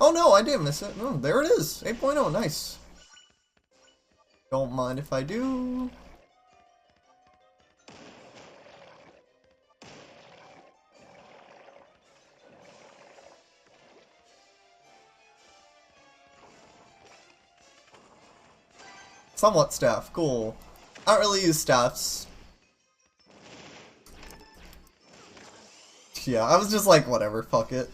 Oh no, I didn't miss it. No, there it is. 8.0, nice. Don't mind if I do. Somewhat staff, cool. I don't really use staffs. Yeah, I was just like, whatever, fuck it.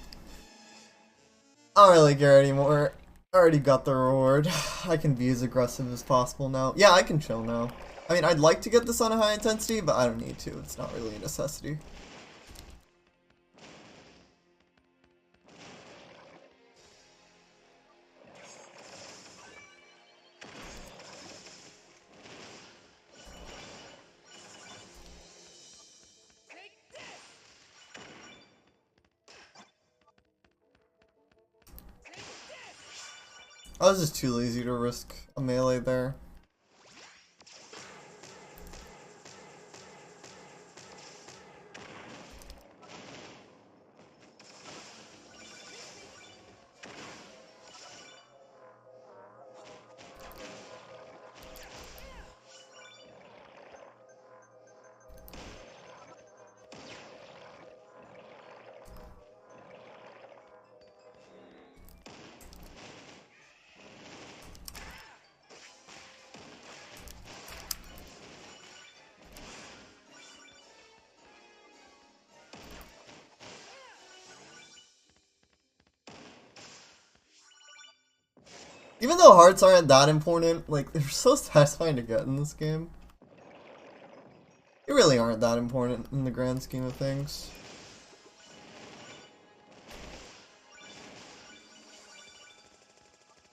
I don't really care anymore. I already got the reward. I can be as aggressive as possible now. Yeah, I can chill now. I mean, I'd like to get this on a high intensity, but I don't need to. It's not really a necessity. I was just too lazy to risk a melee there. Even though hearts aren't that important, like, they're so satisfying to get in this game. They really aren't that important in the grand scheme of things.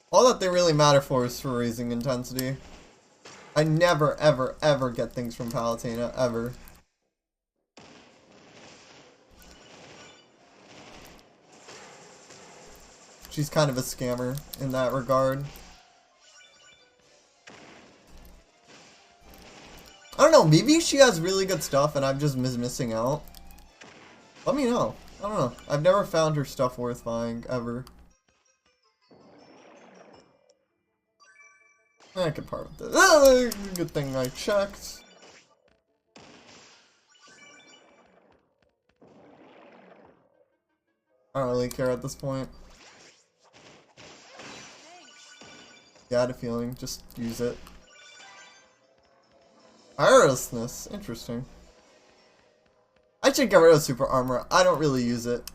All that they really matter for is for raising intensity. I never, ever, ever get things from Palutena, ever. She's kind of a scammer in that regard. I don't know, maybe she has really good stuff and I'm just missing out. Let me know. I don't know. I've never found her stuff worth buying, ever. I could part with this. Good thing I checked. I don't really care at this point. Yeah, I had a feeling. Just use it. Icarus, interesting. I should get rid of super armor. I don't really use it.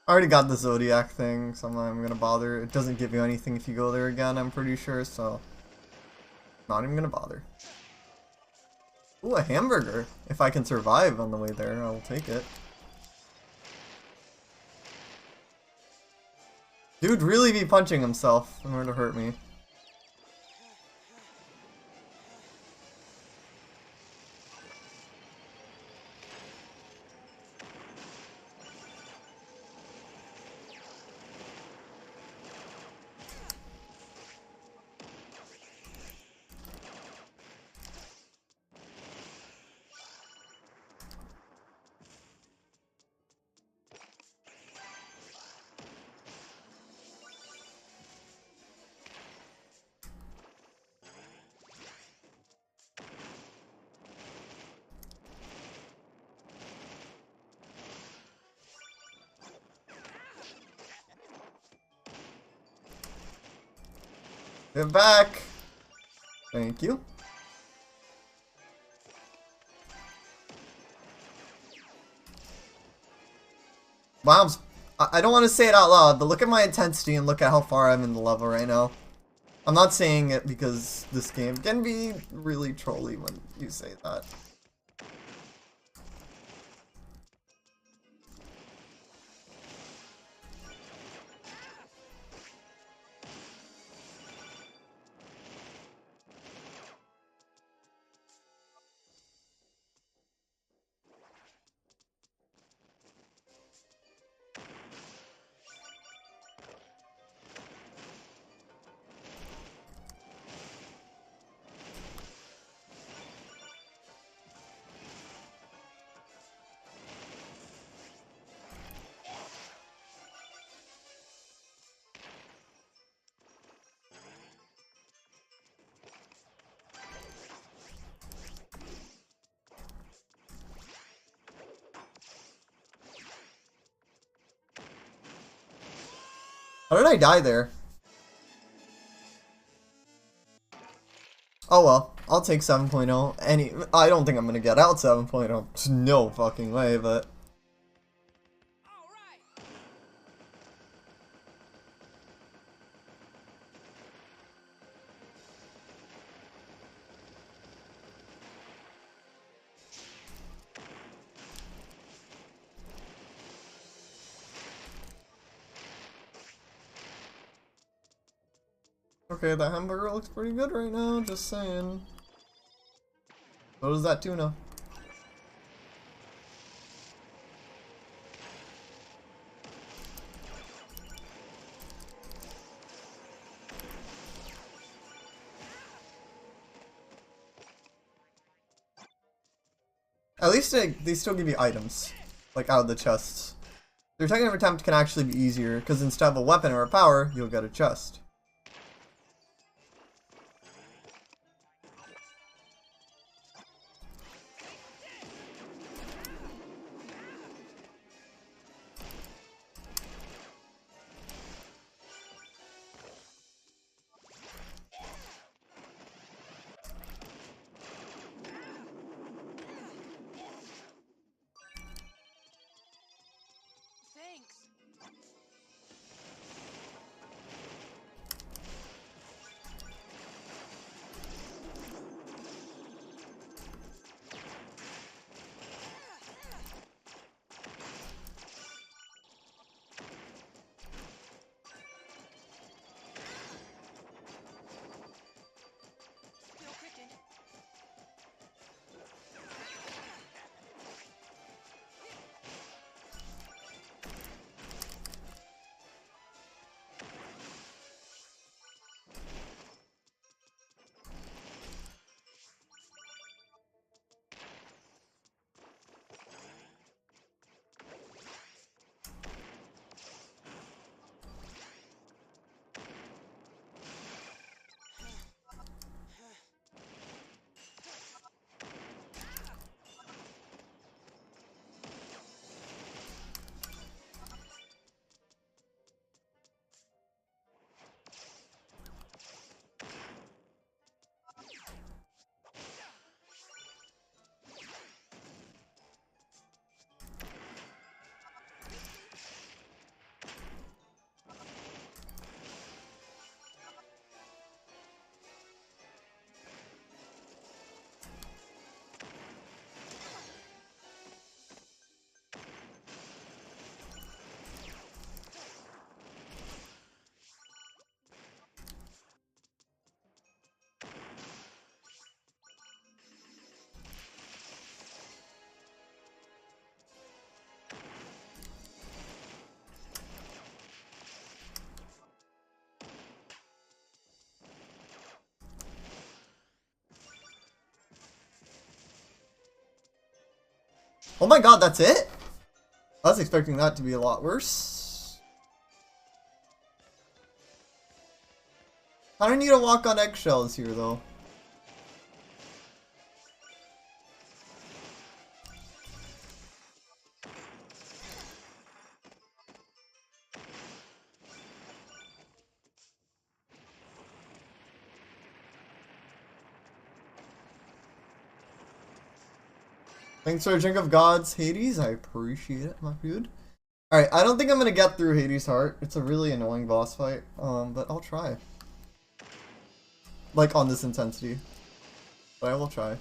I already got the Zodiac thing, so I'm not even gonna bother. It doesn't give you anything if you go there again, I'm pretty sure, so not even gonna bother. Ooh, a hamburger. If I can survive on the way there, I'll take it. Dude really be punching himself in order to hurt me. Get back! Thank you. Wow, I don't want to say it out loud, but look at my intensity and look at how far I'm in the level right now. I'm not saying it because this game can be really trolly when you say that. How did I die there? Oh well, I'll take 7.0. I don't think I'm gonna get out 7.0. No fucking way, but... Okay, that hamburger looks pretty good right now, just saying. So does that tuna. At least they still give you items, like out of the chests. Their technical attempt can actually be easier, because instead of a weapon or a power, you'll get a chest. Oh my god, that's it? I was expecting that to be a lot worse. I don't need to walk on eggshells here, though. Thanks for a drink of Gods, Hades. I appreciate it, my dude. Alright, I don't think I'm gonna get through Hades' Heart. It's a really annoying boss fight. But I'll try. Like, on this intensity. But I will try.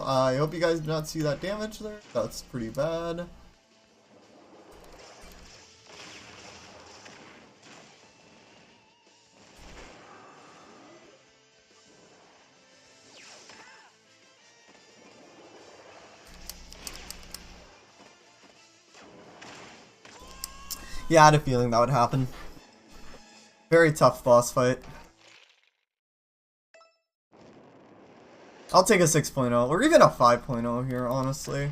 I hope you guys did not see that damage there. That's pretty bad. Yeah, I had a feeling that would happen. Very tough boss fight. I'll take a 6.0 or even a 5.0 here, honestly.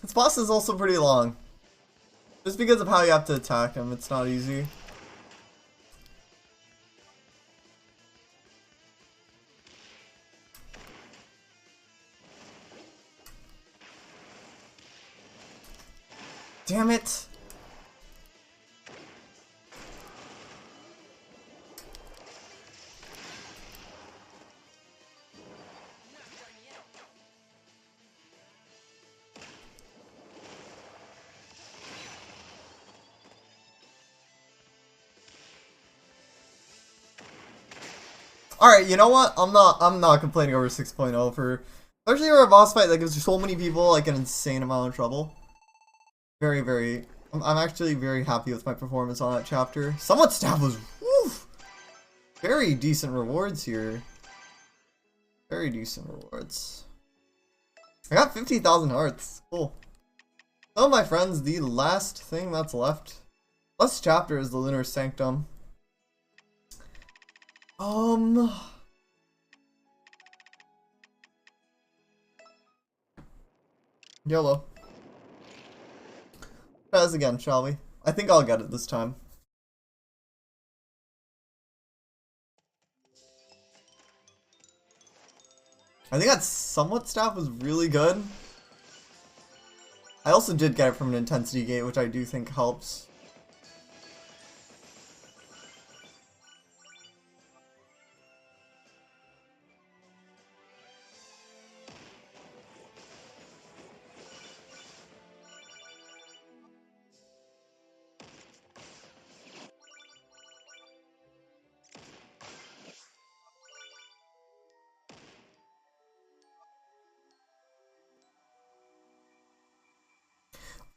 This boss is also pretty long. Just because of how you have to attack him, it's not easy. Damn it! Alright, you know what? I'm not complaining over 6.0 for, especially for a boss fight that gives so many people like an insane amount of trouble. I'm actually very happy with my performance on that chapter. Somewhat Staff was, woof, very decent rewards here. Very decent rewards. I got 50,000 hearts. Cool. So my friends, the last thing that's left, last chapter is the Lunar Sanctum. YOLO. Try this again, shall we? I think I'll get it this time. I think that Somewhat Staff was really good. I also did get it from an intensity gate, which I do think helps.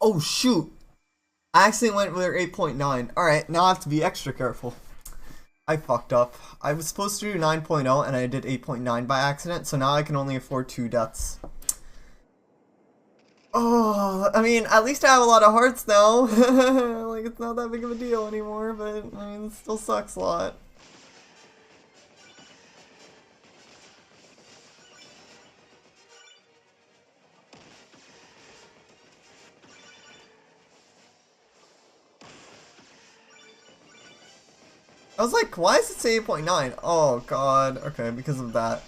Oh shoot! I accidentally went with 8.9. Alright, now I have to be extra careful. I fucked up. I was supposed to do 9.0 and I did 8.9 by accident, so now I can only afford 2 deaths. Oh, I mean, at least I have a lot of hearts now. Like, it's not that big of a deal anymore, but, I mean, it still sucks a lot. I was like, why does it say 8.9? Oh god, okay, because of that.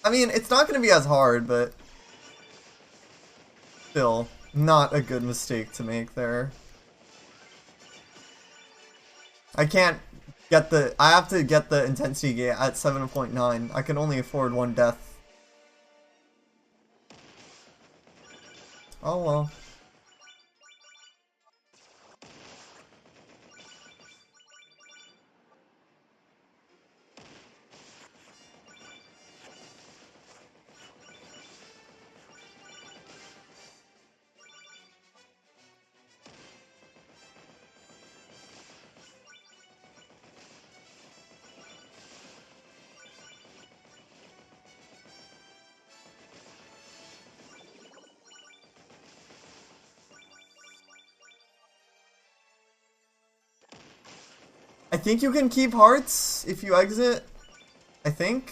I mean, it's not going to be as hard, but still, not a good mistake to make there. I can't get the, I have to get the intensity gate at 7.9. I can only afford 1 death. Oh well. I think you can keep hearts if you exit. I think.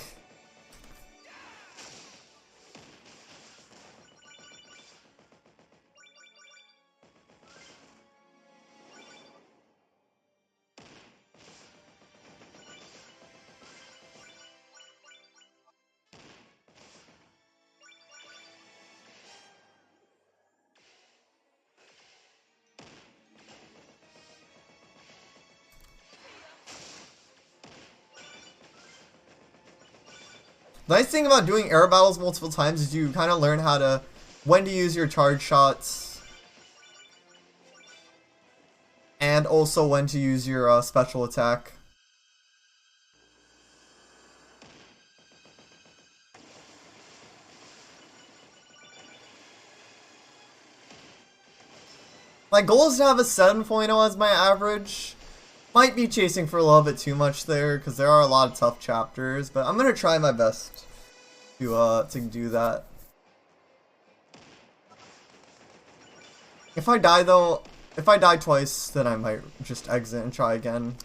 The nice thing about doing air battles multiple times is you kind of learn how to, when to use your charge shots, and also when to use your special attack. My goal is to have a 7.0 as my average. Might be chasing for a little bit too much there, because there are a lot of tough chapters, but I'm going to try my best to do that. If I die though, if I die twice, then I might just exit and try again.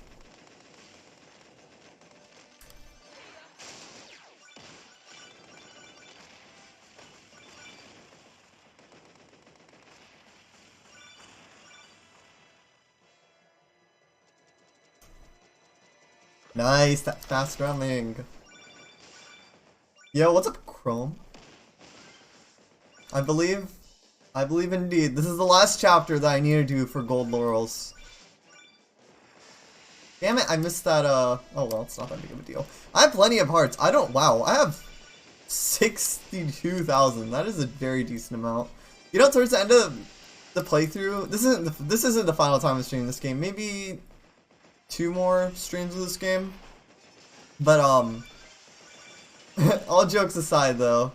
Nice, that fast running. Yo, what's up, Chrome? I believe indeed. This is the last chapter that I need to do for Gold Laurels. Damn it, I missed that, oh well, it's not that big of a deal. I have plenty of hearts. Wow, I have 62,000. That is a very decent amount. You know, towards the end of the playthrough, this isn't the final time I'm streaming this game. Maybe 2 more streams of this game. But, all jokes aside, though,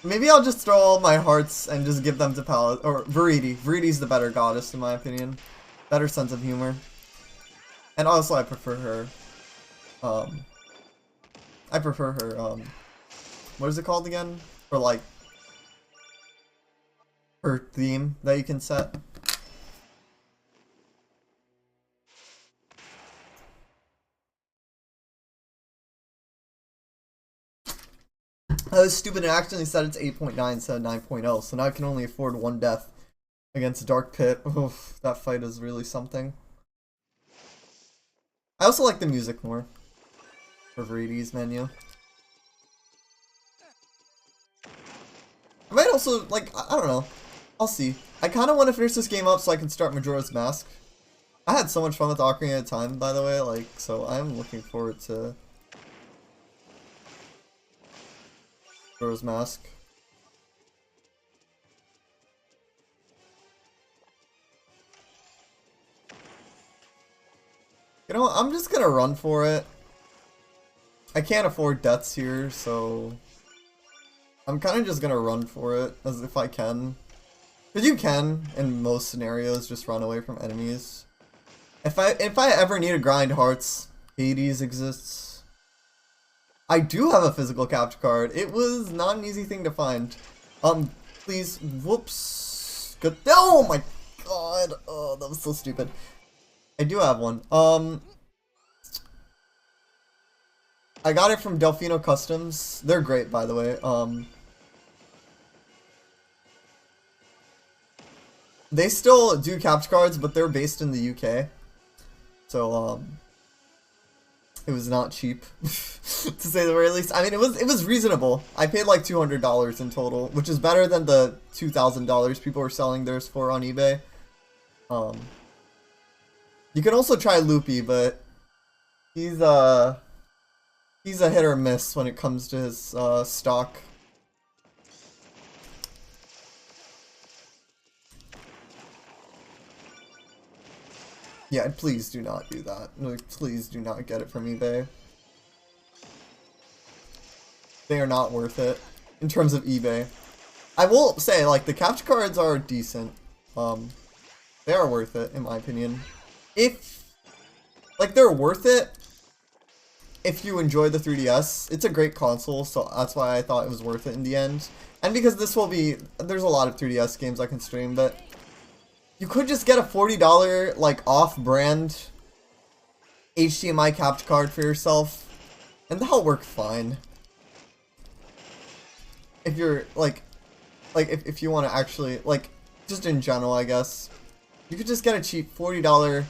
maybe I'll just throw all my hearts and just give them to or Viridi. Viridi's the better goddess, in my opinion. Better sense of humor. And also, I prefer her, what is it called again? For, like, her theme that you can set. I was stupid and accidentally said it's 8.9 instead of 9.0, so now I can only afford 1 death against Dark Pit. Oof, that fight is really something. I also like the music more for Viridi's menu. I might also, like, I don't know. I'll see. I kind of want to finish this game up so I can start Majora's Mask. I had so much fun with Ocarina of Time, by the way, like, so I'm looking forward to Majora's Mask. You know what, I'm just gonna run for it. I can't afford deaths here, so I'm kind of just gonna run for it, as if I can. Because you can, in most scenarios, just run away from enemies. If I ever need to grind hearts, Hades exists. I do have a physical capture card. It was not an easy thing to find. Please, whoops. Good. Oh my god. Oh, that was so stupid. I do have one. I got it from Delfino Customs. They're great, by the way. They still do capture cards, but they're based in the UK. So, it was not cheap, to say the very least. I mean, it was reasonable. I paid like $200 in total, which is better than the $2,000 people were selling theirs for on eBay. You can also try Loopy, but he's a hit or miss when it comes to his stock. Yeah, please do not do that. Like, please do not get it from eBay. They are not worth it in terms of eBay. I will say, like, the capture cards are decent. They are worth it, in my opinion. They're worth it if you enjoy the 3DS. It's a great console, so that's why I thought it was worth it in the end. And because there's a lot of 3DS games I can stream, but you could just get a $40, like, off-brand HDMI capture card for yourself, and that'll work fine. If you're, if you want to actually, like, just in general, I guess. You could just get a cheap $40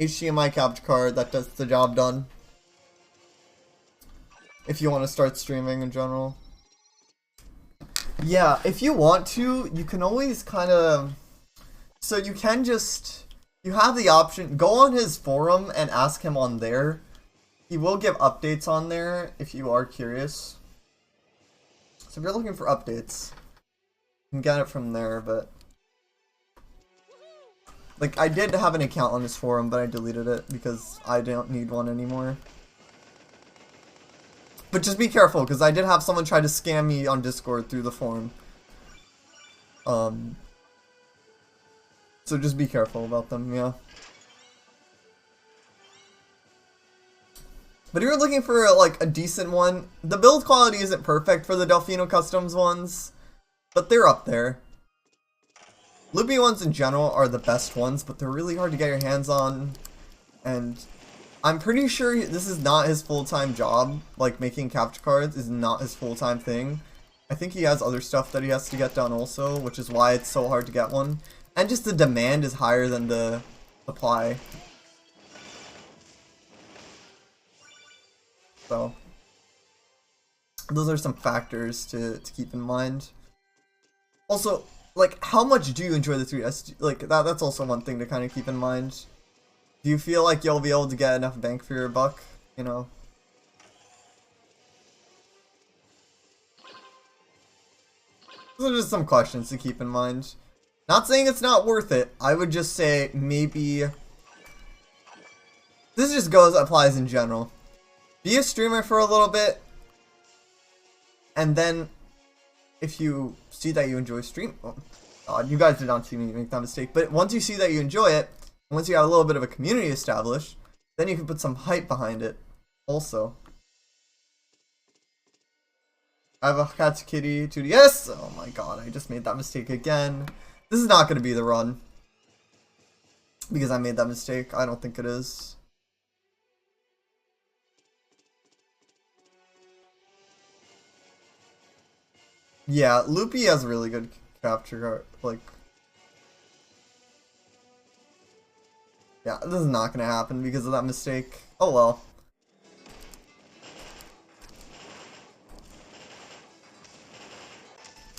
HDMI capture card that does the job done. If you want to start streaming in general. Yeah, if you want to, you can always kind of... So you can just... You have the option, go on his forum and ask him on there. He will give updates on there if you are curious. So if you're looking for updates, you can get it from there, but... Like, I did have an account on his forum, but I deleted it because I don't need one anymore. But just be careful, because I did have someone try to scam me on Discord through the forum. So just be careful about them, yeah. But if you're looking for, like, a decent one, the build quality isn't perfect for the Delfino Customs ones, but they're up there. Loopy ones in general are the best ones, but they're really hard to get your hands on, and I'm pretty sure this is not his full-time job. Like, making capture cards is not his full-time thing. I think he has other stuff that he has to get done also, which is why it's so hard to get one. And just the demand is higher than the supply. So those are some factors to keep in mind. Also, like, how much do you enjoy the 3DS? Like, that's also one thing to kind of keep in mind. Do you feel like you'll be able to get enough bang for your buck? You know? Those are just some questions to keep in mind. Not saying it's not worth it. I would just say maybe... This just applies in general. Be a streamer for a little bit. And then, if you see that you enjoy stream... Oh, God, you guys did not see me make that mistake. But once you see that you enjoy it, once you have a little bit of a community established, then you can put some hype behind it. Also. I have a Katsukiri 2DS. Oh my god, I just made that mistake again. This is not going to be the run. Because I made that mistake. I don't think it is. Yeah, Loopy has a really good capture, like... Yeah, this is not going to happen because of that mistake. Oh well.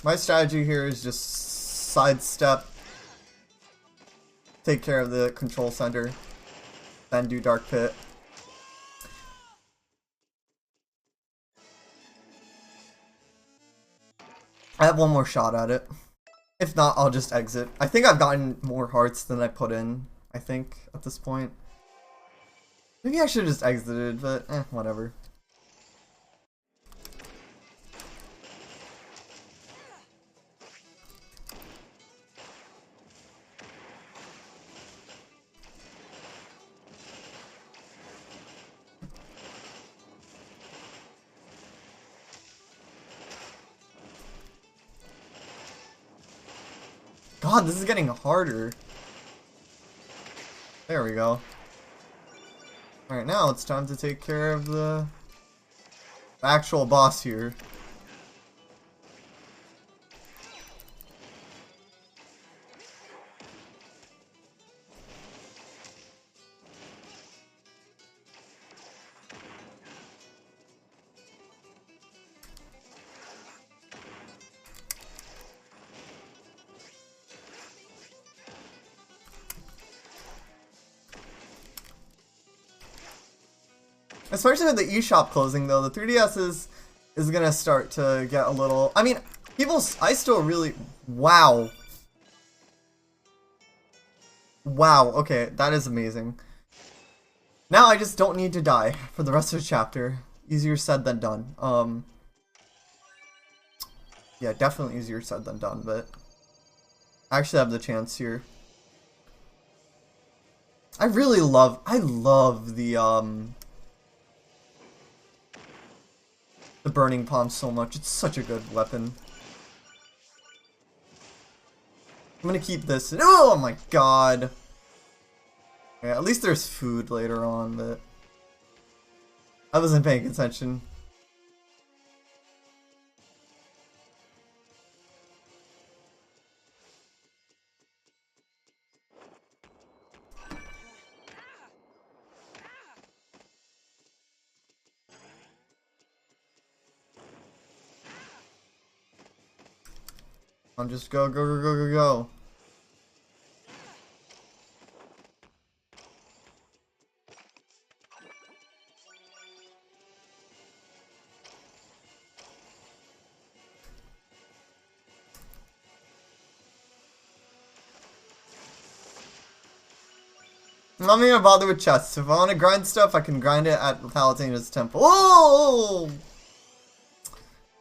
My strategy here is just sidestep, take care of the control center, then do Dark Pit. I have one more shot at it. If not, I'll just exit. I think I've gotten more hearts than I put in, I think, at this point. Maybe I should have just exited, but whatever. God, this is getting harder. There we go. Alright, now it's time to take care of the actual boss here. Especially with the eShop closing, though, the 3DS is gonna start to get a little... I mean, I still really... Wow. Wow, okay, that is amazing. Now I just don't need to die for the rest of the chapter. Easier said than done. Yeah, definitely easier said than done, but... I actually have the chance here. I love the burning palm so much. It's such a good weapon. I'm gonna keep this. Oh my god. Yeah, at least there's food later on, but I wasn't paying attention. I'll just go, go, go, go, go, go. I'm not even bother with chests. If I want to grind stuff, I can grind it at Palutena's temple. Oh!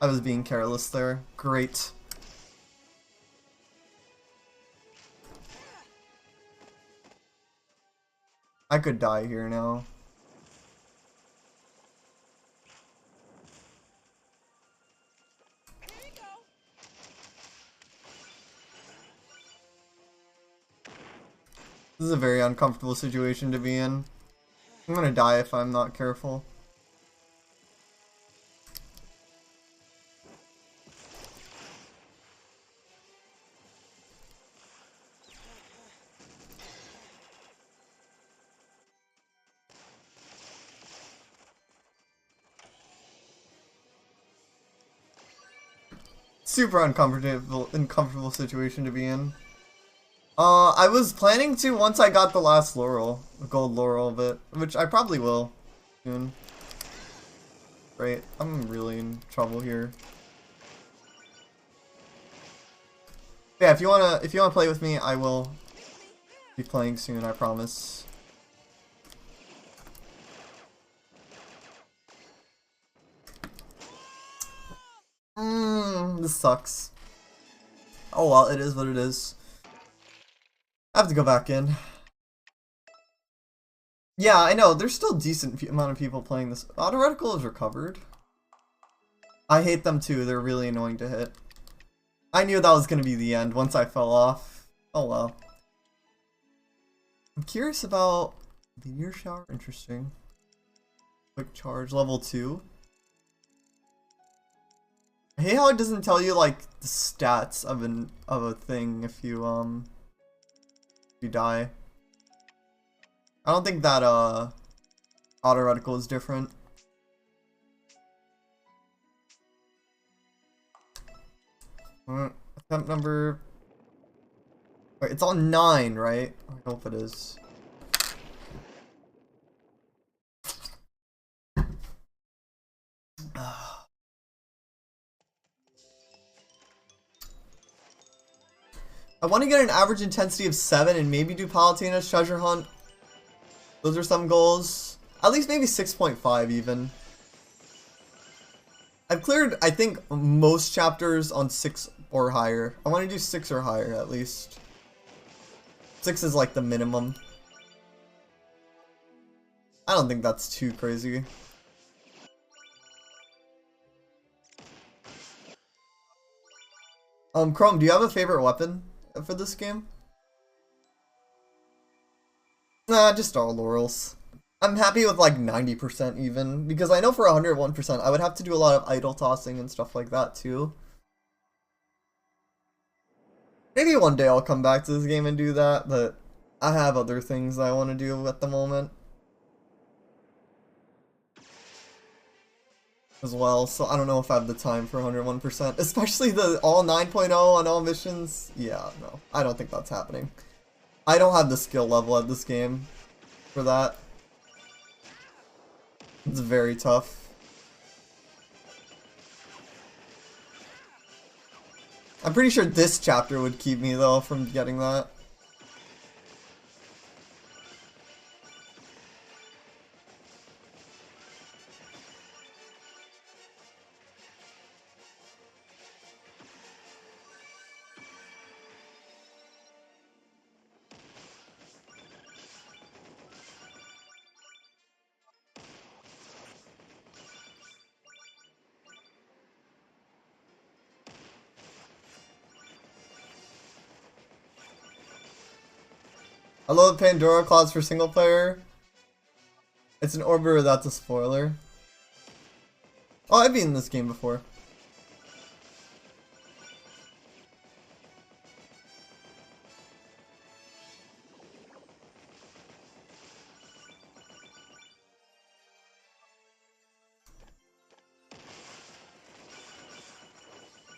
I was being careless there. Great. I could die here now. This is a very uncomfortable situation to be in. I'm gonna die if I'm not careful. Super uncomfortable situation to be in. I was planning to once I got the last laurel, the gold laurel of it, which I probably will soon. Right, I'm really in trouble here. Yeah, if you wanna play with me, I will be playing soon, I promise. This sucks. Oh well, it is what it is. I have to go back in. Yeah, I know, there's still a decent amount of people playing this. Auto reticle is recovered. I hate them too, they're really annoying to hit. I knew that was gonna be the end once I fell off. Oh well. I'm curious about the meteor shower, interesting. Quick charge, level 2. I hate how it doesn't tell you like the stats of a thing if you die. I don't think that auto reticle is different. Attempt number. Wait, it's on 9, right? I hope it is. I want to get an average intensity of 7 and maybe do Palutena's treasure hunt. Those are some goals. At least maybe 6.5 even. I've cleared, I think, most chapters on 6 or higher. I want to do 6 or higher at least. 6 is like the minimum. I don't think that's too crazy. Chrome, do you have a favorite weapon for this game? Nah, just all laurels. I'm happy with like 90% even, because I know for 101% I would have to do a lot of idle tossing and stuff like that too. Maybe one day I'll come back to this game and do that, but I have other things I want to do at the moment as well, so I don't know if I have the time for 101%, especially the all 9.0 on all missions. Yeah, no, I don't think that's happening. I don't have the skill level at this game for that. It's very tough. I'm pretty sure this chapter would keep me though from getting that. I love Pandora Clause for single player. It's an orbiter that's a spoiler. Oh, I've been in this game before.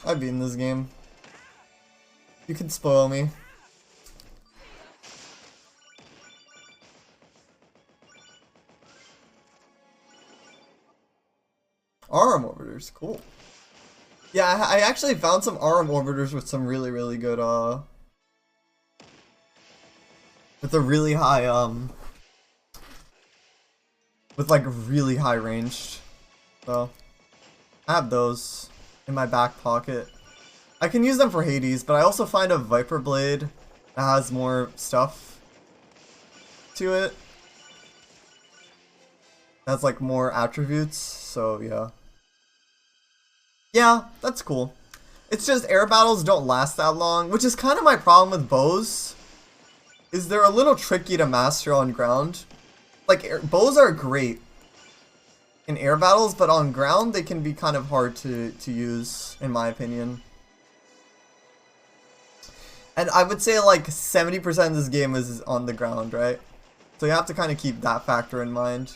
I've been in this game. You can spoil me. Arm orbiters, cool. Yeah, I actually found some arm orbiters with some really good, with a really high, with like really high range. So, I have those in my back pocket. I can use them for Hades, but I also find a Viper Blade that has more stuff to it. That's like more attributes, so yeah. Yeah, that's cool. It's just air battles don't last that long, which is kind of my problem with bows. Is they're a little tricky to master on ground. Like, bows are great in air battles, but on ground they can be kind of hard to use, in my opinion. And I would say like 70% of this game is on the ground, right? So you have to kind of keep that factor in mind.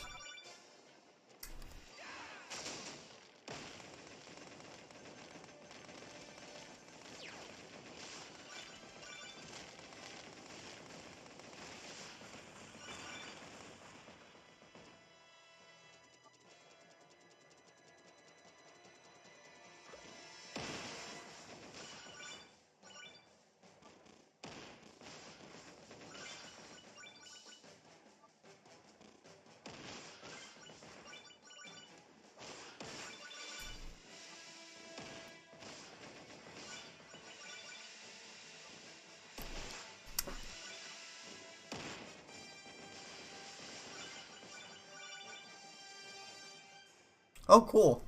Oh, cool.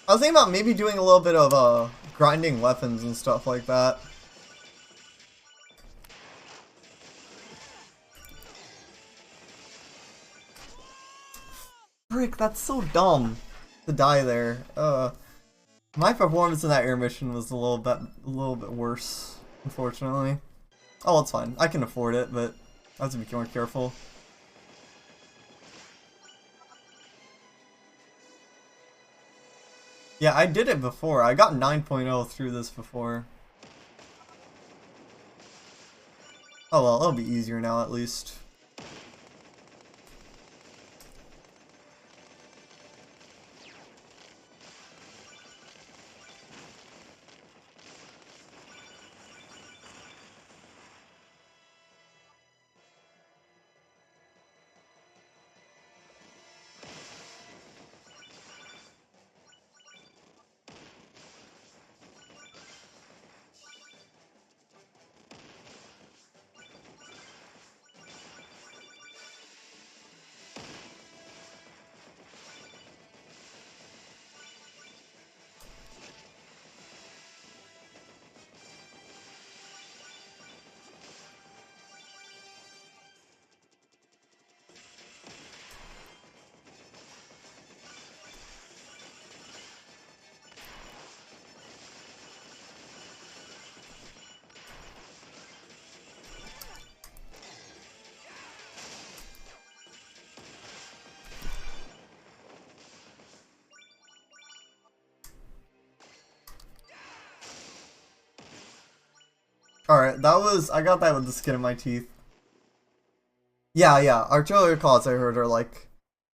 I was thinking about maybe doing a little bit of grinding weapons and stuff like that. Frick, that's so dumb to die there. My performance in that air mission was a little bit worse, unfortunately. Oh, it's fine. I can afford it, but I have to be more careful. Yeah, I did it before. I got 9.0 through this before. Oh well, it'll be easier now at least. Alright, I got that with the skin of my teeth. Yeah, artillery claws I heard are like,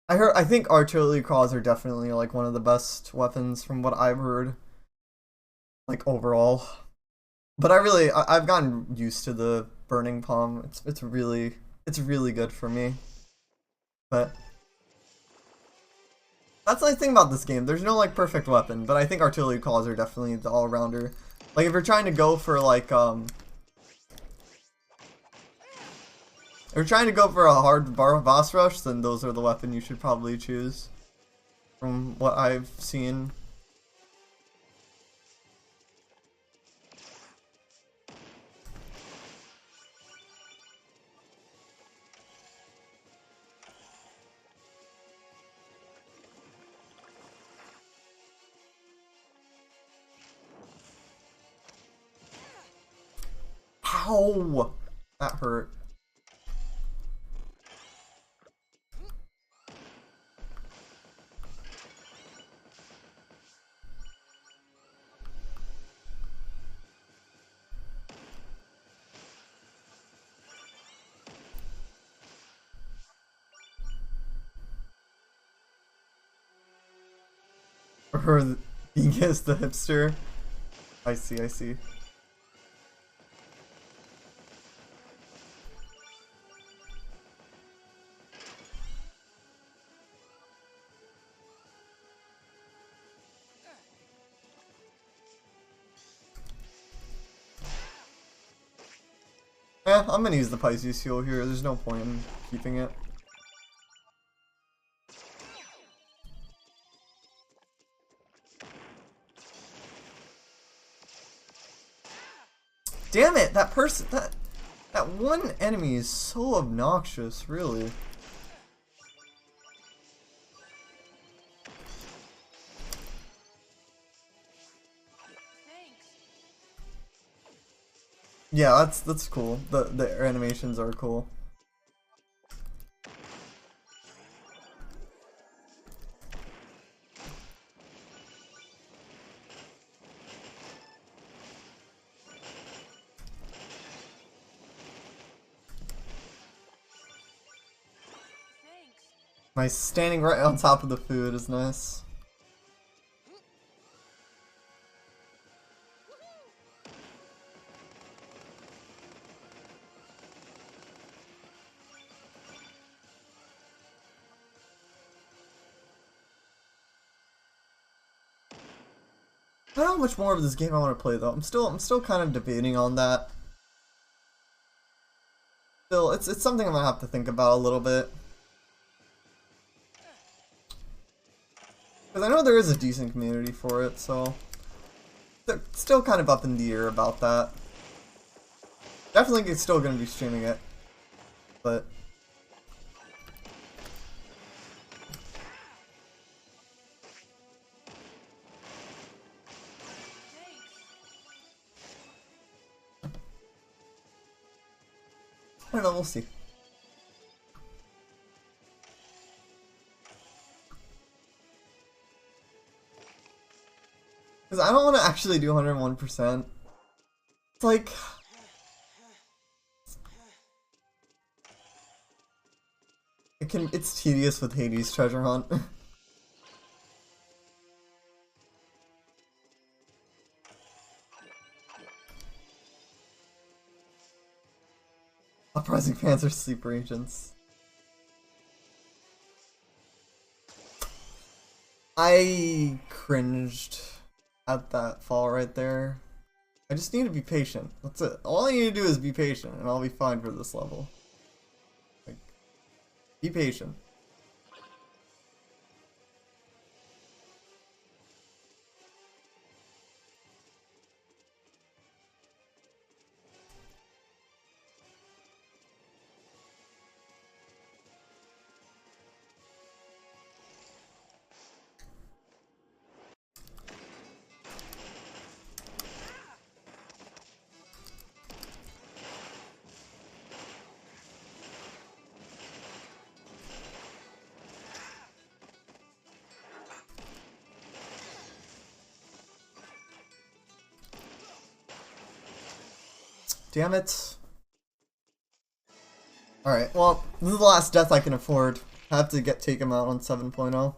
I think artillery claws are definitely like one of the best weapons from what I've heard. Like overall. But I've gotten used to the burning palm. It's really good for me. But that's the nice thing about this game. There's no like perfect weapon, but I think artillery claws are definitely the all-rounder. Like if you're trying to go for like if you're trying to go for a hard boss rush, then those are the weapon you should probably choose. From what I've seen. Ow! That hurt. Or being as the hipster. I see. I'm gonna use the Pisces heal here. There's no point in keeping it. Damn it! That one enemy is so obnoxious, really. Yeah, that's cool. The animations are cool. Nice, standing right on top of the food is nice. I don't know how much more of this game I want to play though. I'm still kind of debating on that. Still, it's something I'm gonna have to think about a little bit. Because I know there is a decent community for it, so they're still kind of up in the air about that. Definitely still going to be streaming it, but I don't know, we'll see. Because I don't want to actually do 101%. It's like... It's tedious with Hades Treasure Hunt. Uprising fans are sleeper agents. I cringed at that fall right there. I just need to be patient. That's it. All I need to do is be patient, and I'll be fine for this level. Like, be patient. Damn it. Alright, well, this is the last death I can afford. I have to take him out on 7.0.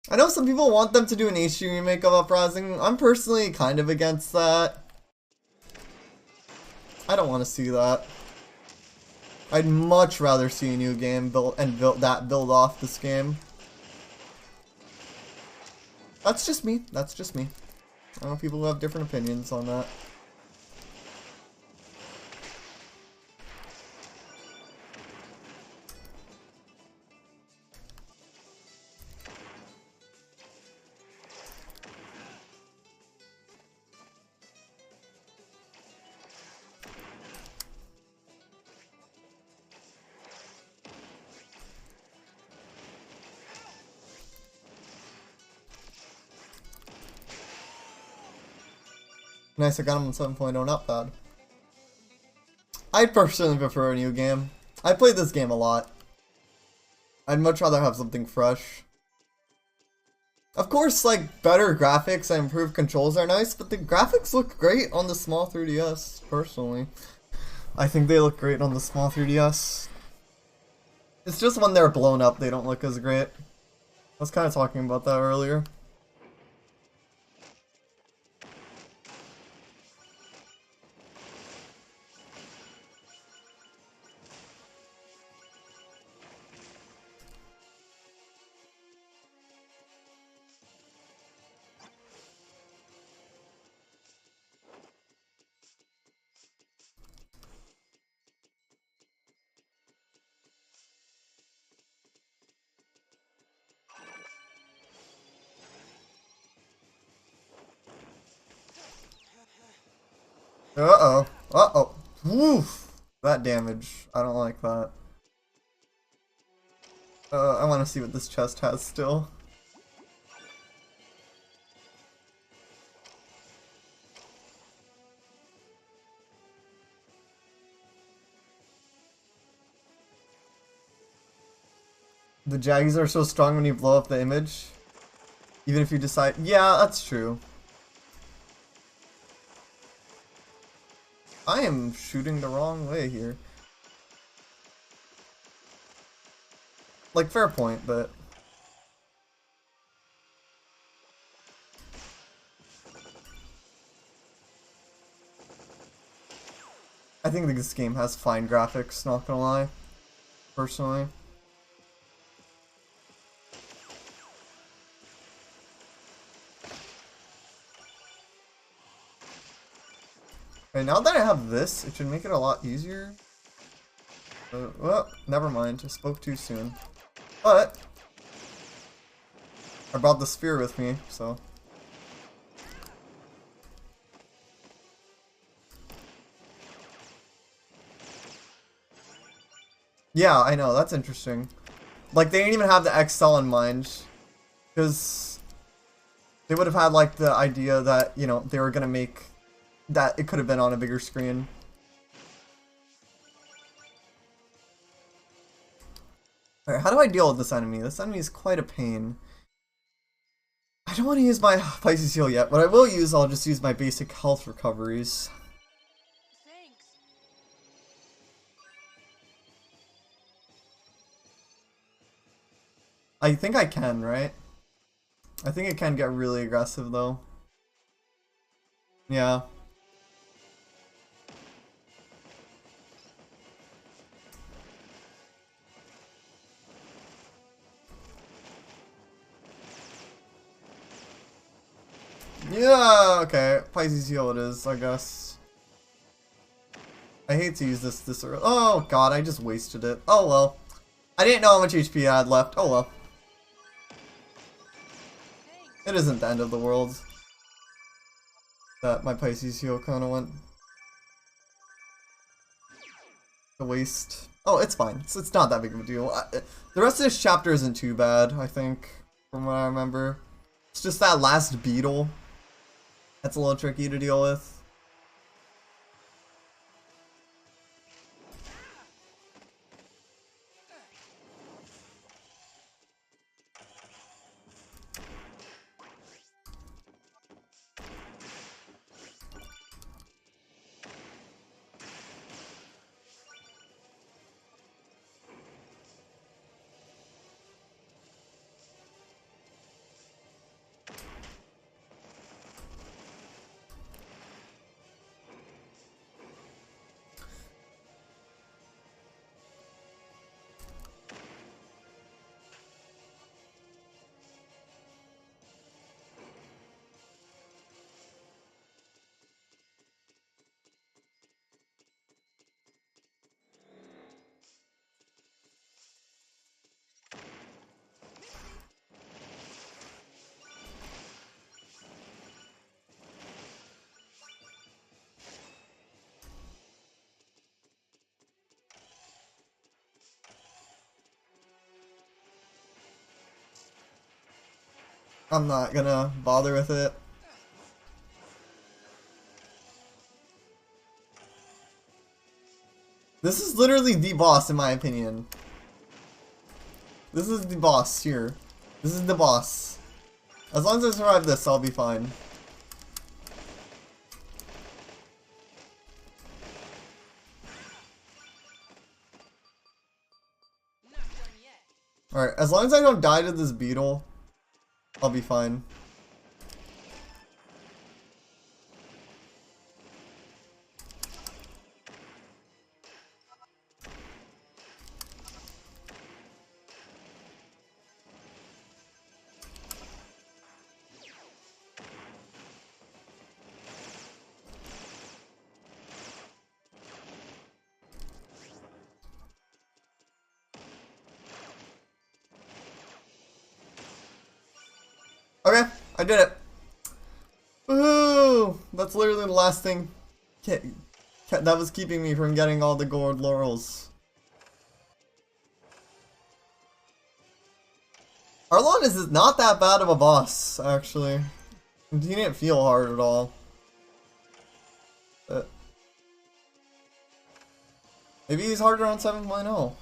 I know some people want them to do an HD remake of Uprising. I'm personally kind of against that. I don't want to see that. I'd much rather see a new game build off this game. That's just me. That's just me. I know people who have different opinions on that. Nice, I got him on 7.0, not bad. I'd personally prefer a new game. I played this game a lot. I'd much rather have something fresh. Of course, like, better graphics and improved controls are nice, but the graphics look great on the small 3DS, personally. I think they look great on the small 3DS. It's just when they're blown up, they don't look as great. I was kind of talking about that earlier. Uh-oh. Uh-oh. Woof. That damage. I don't like that. I want to see what this chest has still. The Jaggies are so strong when you blow up the image. Even if you decide... Yeah, that's true. I am shooting the wrong way here. Like, fair point, but... I think this game has fine graphics, not gonna lie. Personally. Okay, now that I have this, it should make it a lot easier. Well, never mind. I spoke too soon. But I brought the sphere with me, so. Yeah, I know. That's interesting. Like, they didn't even have the XL in mind. Because they would have had, like, the idea that, you know, they were going to make that it could have been on a bigger screen. Alright, how do I deal with this enemy? This enemy is quite a pain. I don't want to use my Pisces heal yet. What I will use, I'll just use my basic health recoveries. Thanks. I think I can, right? I think it can get really aggressive, though. Yeah. Yeah, okay. Pisces heal it is, I guess. I hate to use this early. Oh god, I just wasted it. Oh well. I didn't know how much HP I had left. Oh well. It isn't the end of the world that my Pisces heal kind of went to waste. Oh, it's fine. It's not that big of a deal. The rest of this chapter isn't too bad, I think, from what I remember. It's just that last beetle that's a little tricky to deal with. I'm not gonna bother with it. This is literally the boss in my opinion. This is the boss here. This is the boss. As long as I survive this, I'll be fine. Not done yet. Alright, as long as I don't die to this beetle, I'll be fine. Okay, I did it. Woohoo! That's literally the last thing that was keeping me from getting all the gold laurels. Arlon is not that bad of a boss, actually. He didn't feel hard at all. But maybe he's harder on 7.0.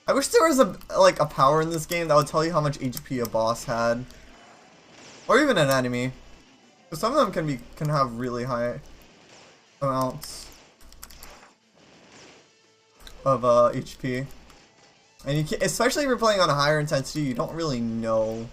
I wish there was a power in this game that would tell you how much HP a boss had, or even an enemy. Some of them can have really high amounts of HP, and you can, especially if you're playing on a higher intensity, you don't really know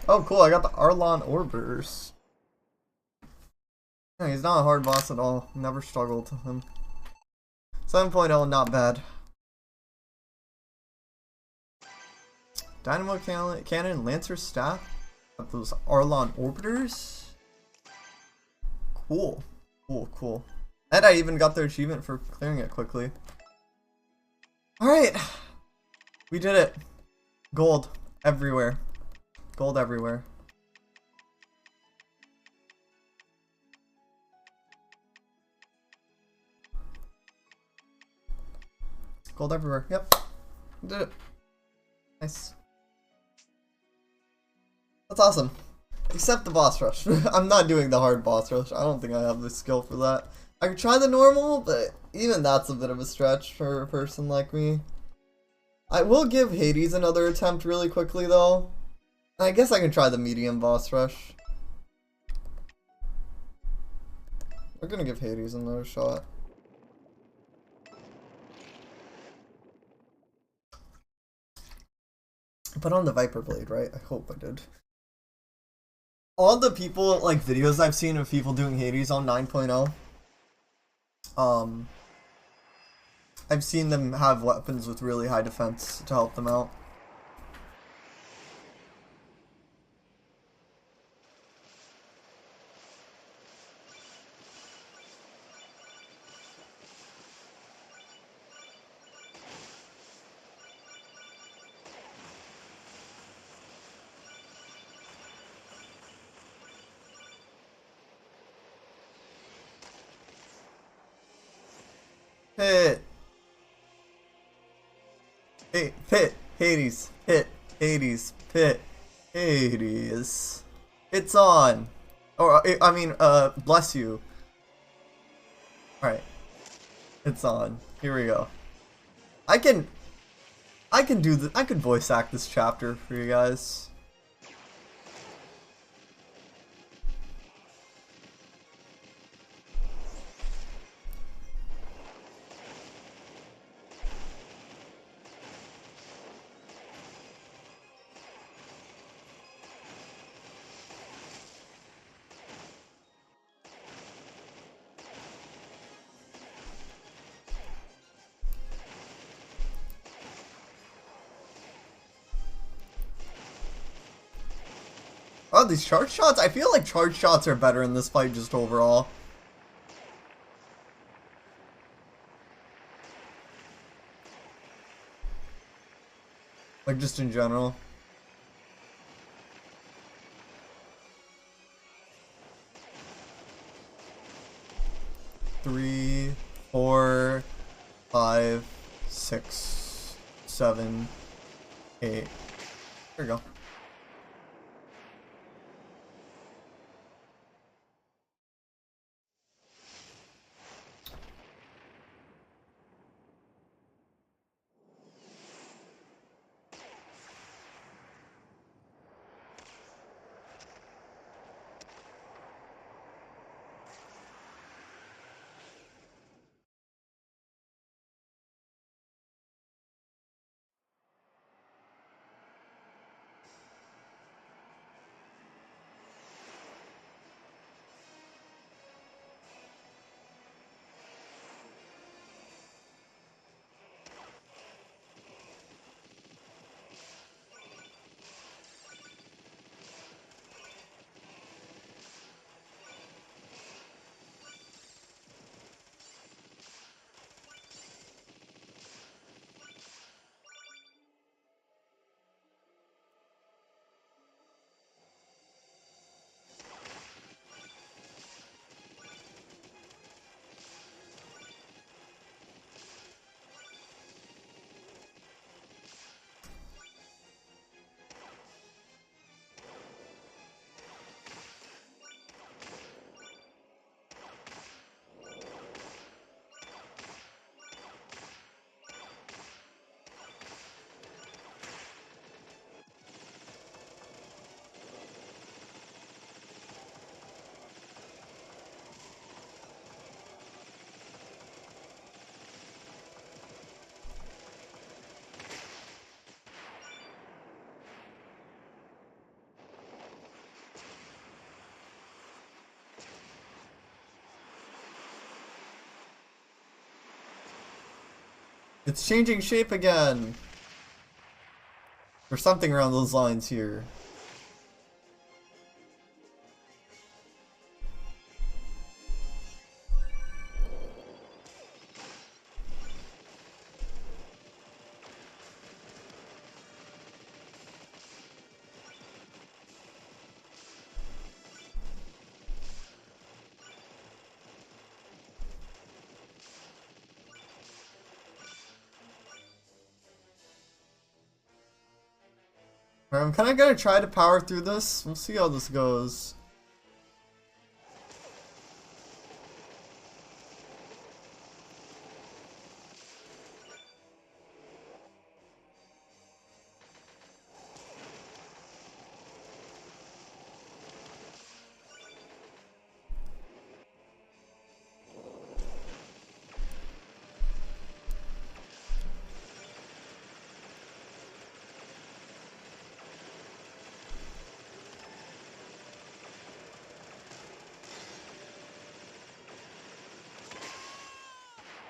Oh, cool. I got the Arlon Orbers. Yeah, he's not a hard boss at all. Never struggled with him. 7.0, not bad. Dynamo Cannon, Lancer Staff. Got those Arlon Orbiters. Cool. Cool, cool. And I even got their achievement for clearing it quickly. Alright. We did it. Gold everywhere. Gold everywhere. Gold everywhere. Yep. We did it. Nice. That's awesome. Except the boss rush. I'm not doing the hard boss rush. I don't think I have the skill for that. I could try the normal, but even that's a bit of a stretch for a person like me. I will give Hades another attempt really quickly though. I guess I can try the medium boss rush. We're gonna give Hades another shot. I put on the Viper Blade, right? I hope I did. All the people, like, videos I've seen of people doing Hades on 9.0, I've seen them have weapons with really high defense to help them out. Hit! Hey, hit! Hades! Hit! Hades! Hit! Hades! It's on! Or, I mean, bless you. Alright. It's on. Here we go. I can I can voice act this chapter for you guys. Oh, these charge shots? I feel like charge shots are better in this fight just overall. Like, just in general. Three, 4, 5, 6, 7, 8. There we go. It's changing shape again. Or something around those lines here. I'm kind of gonna try to power through this. We'll see how this goes.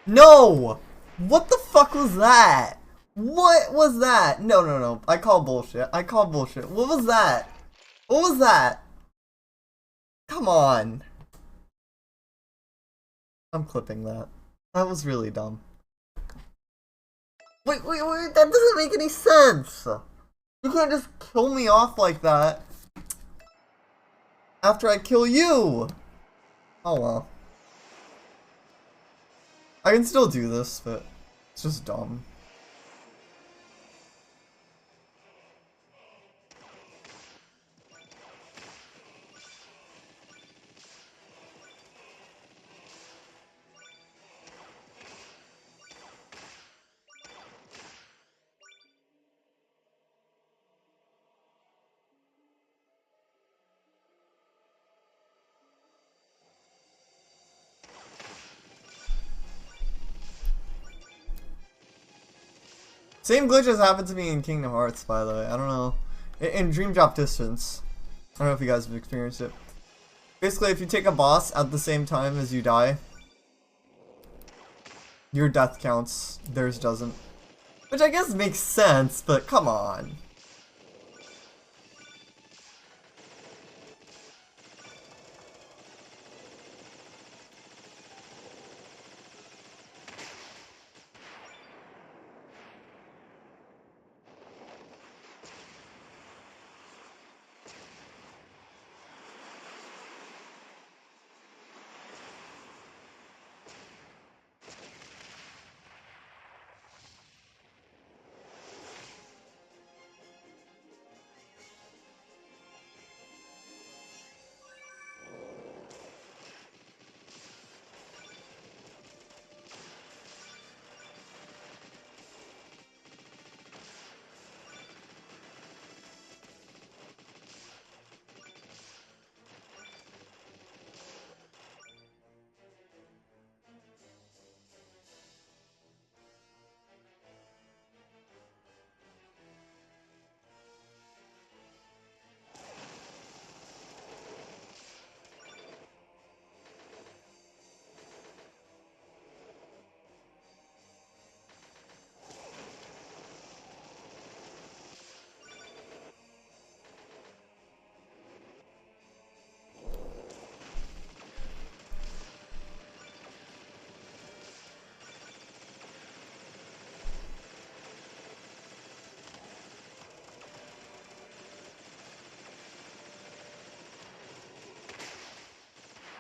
No! What the fuck was that? What was that? No, no, no. I call bullshit. I call bullshit. What was that? What was that? Come on. I'm clipping that. That was really dumb. Wait, that doesn't make any sense. You can't just kill me off like that after I kill you. Oh well. I can still do this, but it's just dumb. Same glitches happened to me in Kingdom Hearts, by the way. I don't know. In Dream Drop Distance. I don't know if you guys have experienced it. Basically, if you take a boss at the same time as you die, your death counts, theirs doesn't. Which I guess makes sense, but come on.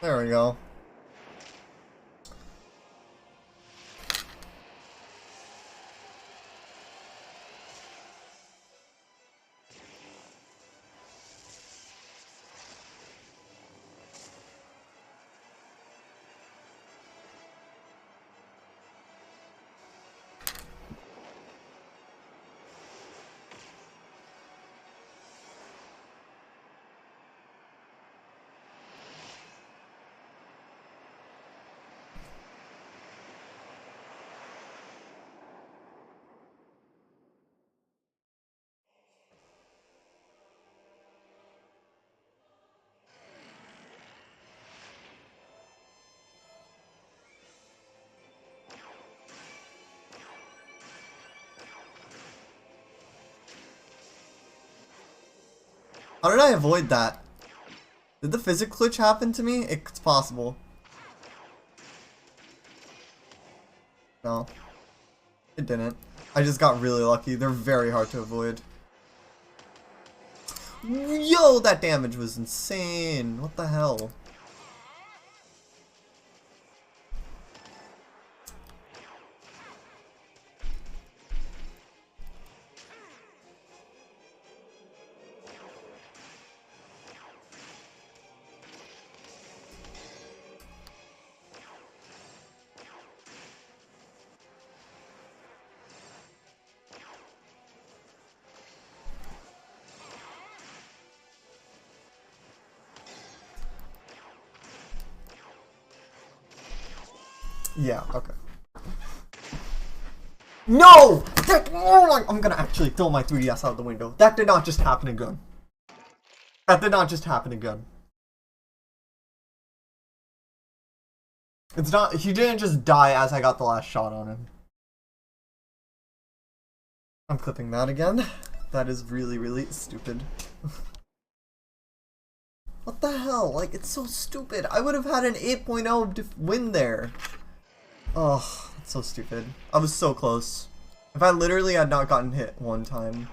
There we go. How did I avoid that? Did the physics glitch happen to me? It's possible. No. It didn't. I just got really lucky. They're very hard to avoid. Yo, that damage was insane. What the hell? Yeah, okay. No! Oh my, I'm gonna actually throw my 3DS out the window. That did not just happen again. That did not just happen again. It's not, he didn't just die as I got the last shot on him. I'm clipping that again. That is really, really stupid. What the hell? Like, it's so stupid. I would have had an 8.0 win there. Oh, that's so stupid. I was so close. If I literally had not gotten hit one time.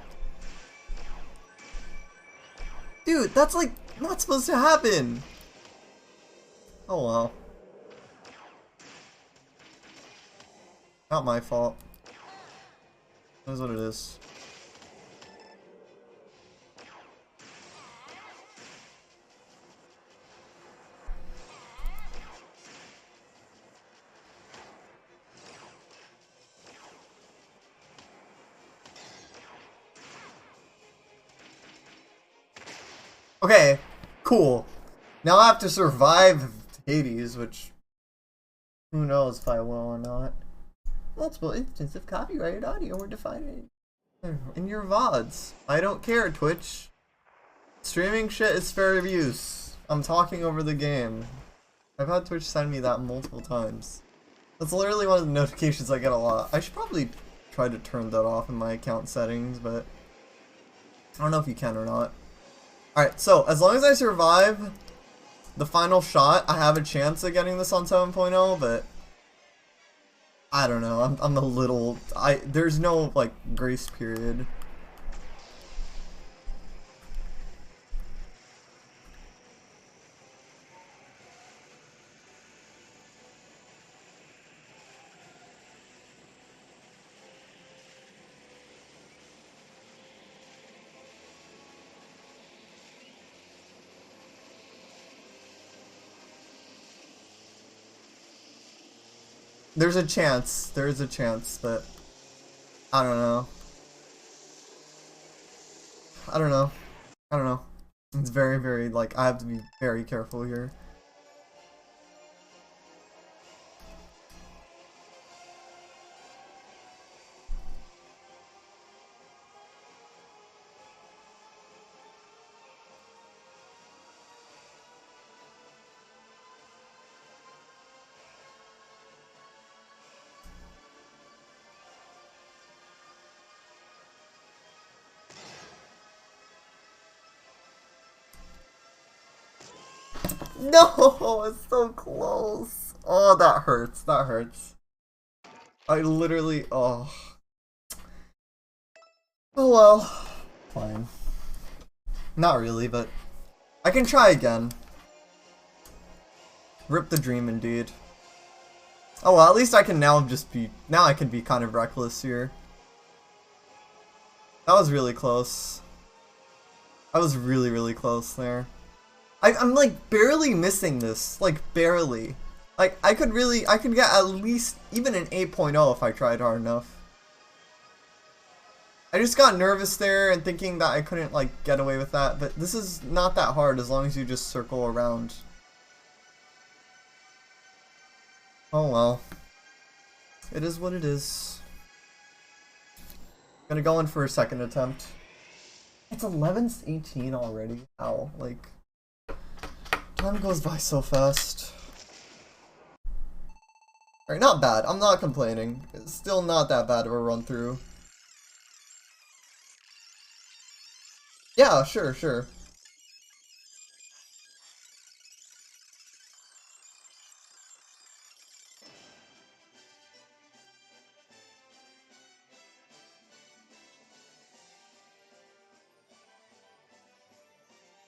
Dude, that's like not supposed to happen. Oh well. Not my fault. That's what it is. Okay, cool. Now I have to survive Hades, which who knows if I will or not. Multiple instances of copyrighted audio were defined in your VODs. I don't care, Twitch. Streaming shit is fair use. I'm talking over the game. I've had Twitch send me that multiple times. That's literally one of the notifications I get a lot. I should probably try to turn that off in my account settings, but I don't know if you can or not. Alright, so as long as I survive the final shot, I have a chance of getting this on 7.0, but I don't know. I'm a little... there's no, like, grace period. There's a chance. There is a chance, but I don't know. I don't know. I don't know. It's very, very, like, I have to be very careful here. No, it's so close. Oh, that hurts. That hurts. I literally, oh. Oh well. Fine. Not really, but I can try again. Rip the dream indeed. Oh well, at least I can now I can be kind of reckless here. That was really close. I was really, really close there. I'm like barely missing this, like barely. Like I could get at least even an 8.0 if I tried hard enough. I just got nervous there and thinking that I couldn't like get away with that, but this is not that hard as long as you just circle around. Oh well. It is what it is. Gonna go in for a second attempt. It's 11:18 already. Ow, like time goes by so fast. Alright, not bad. I'm not complaining. It's still not that bad of a run through. Yeah, sure.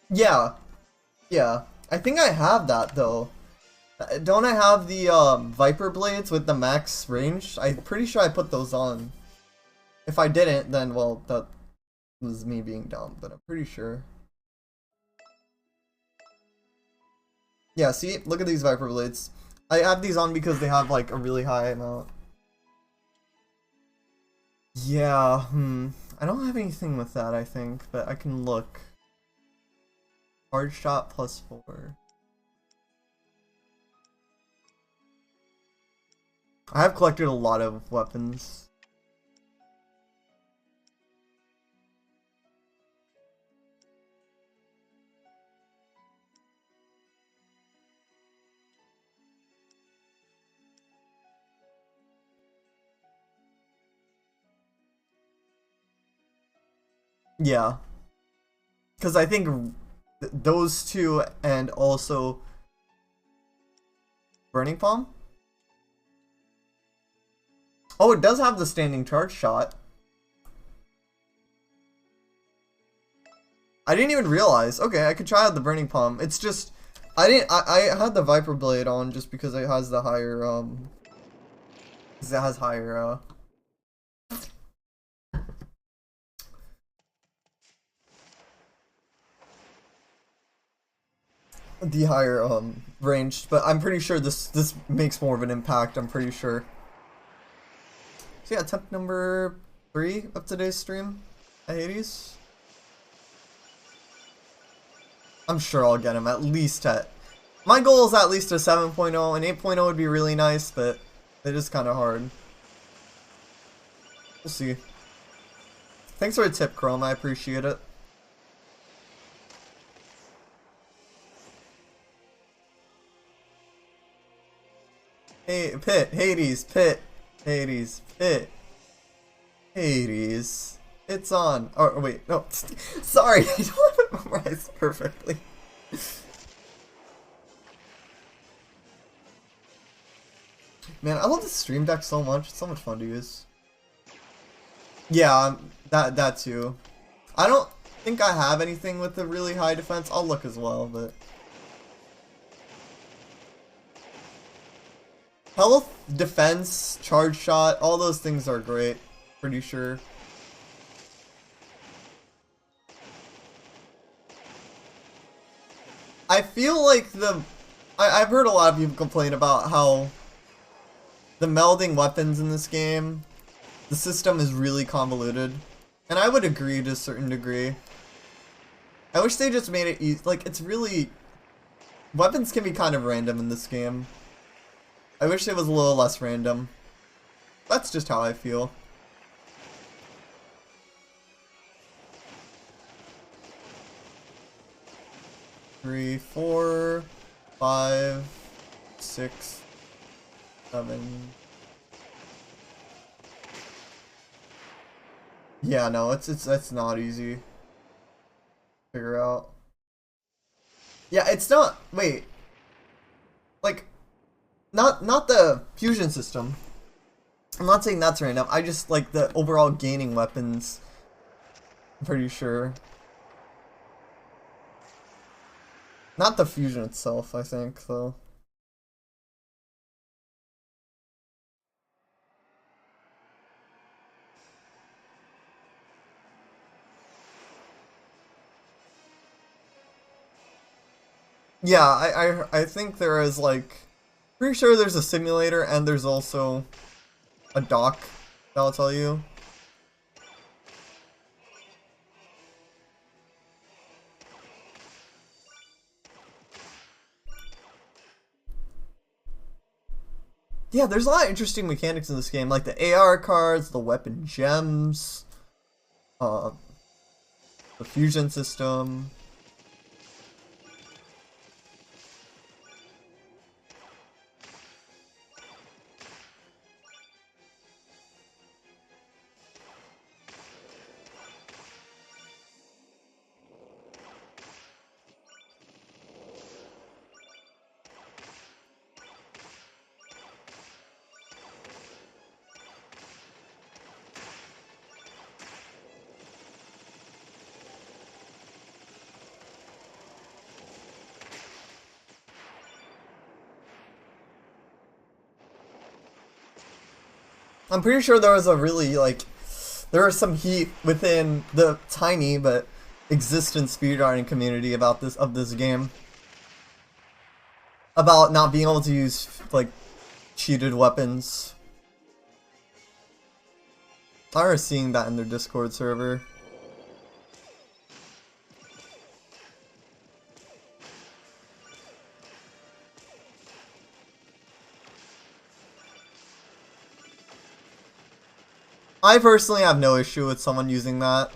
Yeah, yeah. I think I have that though. Don't I have the Viper blades with the max range? I'm pretty sure I put those on. If I didn't, then well, that was me being dumb, but I'm pretty sure. Yeah, see? Look at these Viper blades. I have these on because they have like a really high amount. Yeah, I don't have anything with that, I think, but I can look. Hard shot +4. I have collected a lot of weapons. Yeah, because I think those two and also Burning Palm. Oh, it does have the standing charge shot. I didn't even realize. Okay, I could try out the Burning Palm. It's just I didn't. I had the Viper Blade on just because it has the higher 'cause it has higher the higher range. But I'm pretty sure this makes more of an impact. I'm pretty sure. So yeah, attempt number 3 of today's stream at Hades. I'm sure I'll get him at least at. My goal is at least a 7.0, and 8.0 would be really nice, but it is kind of hard. We'll see. Thanks for the tip, Chrome. I appreciate it. Hey, Pit, Hades, Pit, Hades, Pit, Hades. It's on. Oh, wait, no. Sorry, I don't have it memorized perfectly. Man, I love the Stream Deck so much. It's so much fun to use. Yeah, that too. I don't think I have anything with a really high defense. I'll look as well, but health, defense, charge shot, all those things are great. Pretty sure. I feel like I've heard a lot of people complain about how the melding weapons in this game, the system is really convoluted. And I would agree to a certain degree. I wish they just made it easy. Like, it's really... Weapons can be kind of random in this game. I wish it was a little less random. That's just how I feel. Three, 4, 5, 6, 7. Yeah, no, it's not easy to figure out. Yeah, it's not. Wait, like, not the fusion system. I'm not saying that's random. I just like the overall gaining weapons. I'm pretty sure. Not the fusion itself, I think, though. Yeah, I think there is like pretty sure there's a simulator and there's also a doc that'll tell you. Yeah, there's a lot of interesting mechanics in this game, like the AR cards, the weapon gems, uh, the fusion system. I'm pretty sure there was a really, like, there was some heat within the tiny but existent speedrunning community about this game. About not being able to use, like, cheated weapons. I remember seeing that in their Discord server. I personally have no issue with someone using that.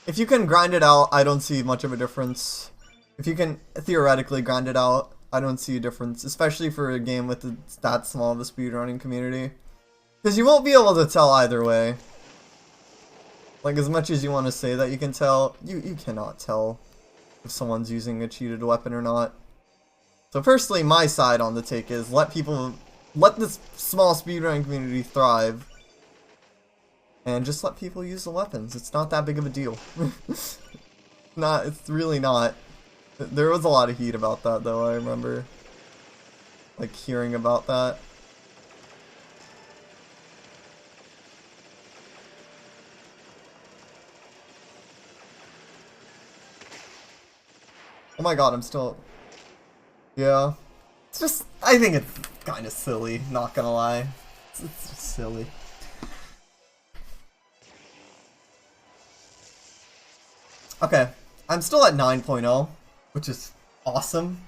If you can grind it out, I don't see much of a difference. If you can theoretically grind it out, I don't see a difference, especially for a game with that small of a speedrunning community. Because you won't be able to tell either way. Like, as much as you want to say that you can tell, you cannot tell if someone's using a cheated weapon or not. So personally, my side on the take is let this small speedrunning community thrive. And just let people use the weapons. It's not that big of a deal. It's really not. There was a lot of heat about that, though, I remember. Like, hearing about that. Oh my god, I'm still... Yeah. It's just... I think it's kind of silly, not gonna lie. It's just silly. Okay. I'm still at 9.0, which is awesome.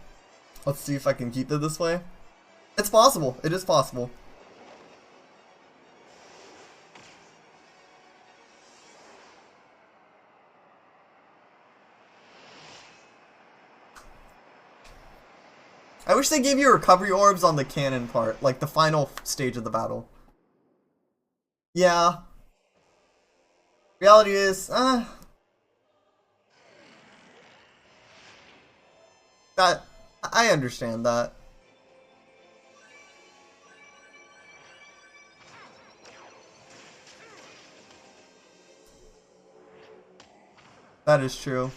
Let's see if I can keep it this way. It's possible. It is possible. I wish they gave you recovery orbs on the cannon part, like the final stage of the battle. Yeah. Reality is, that I understand that. That is true.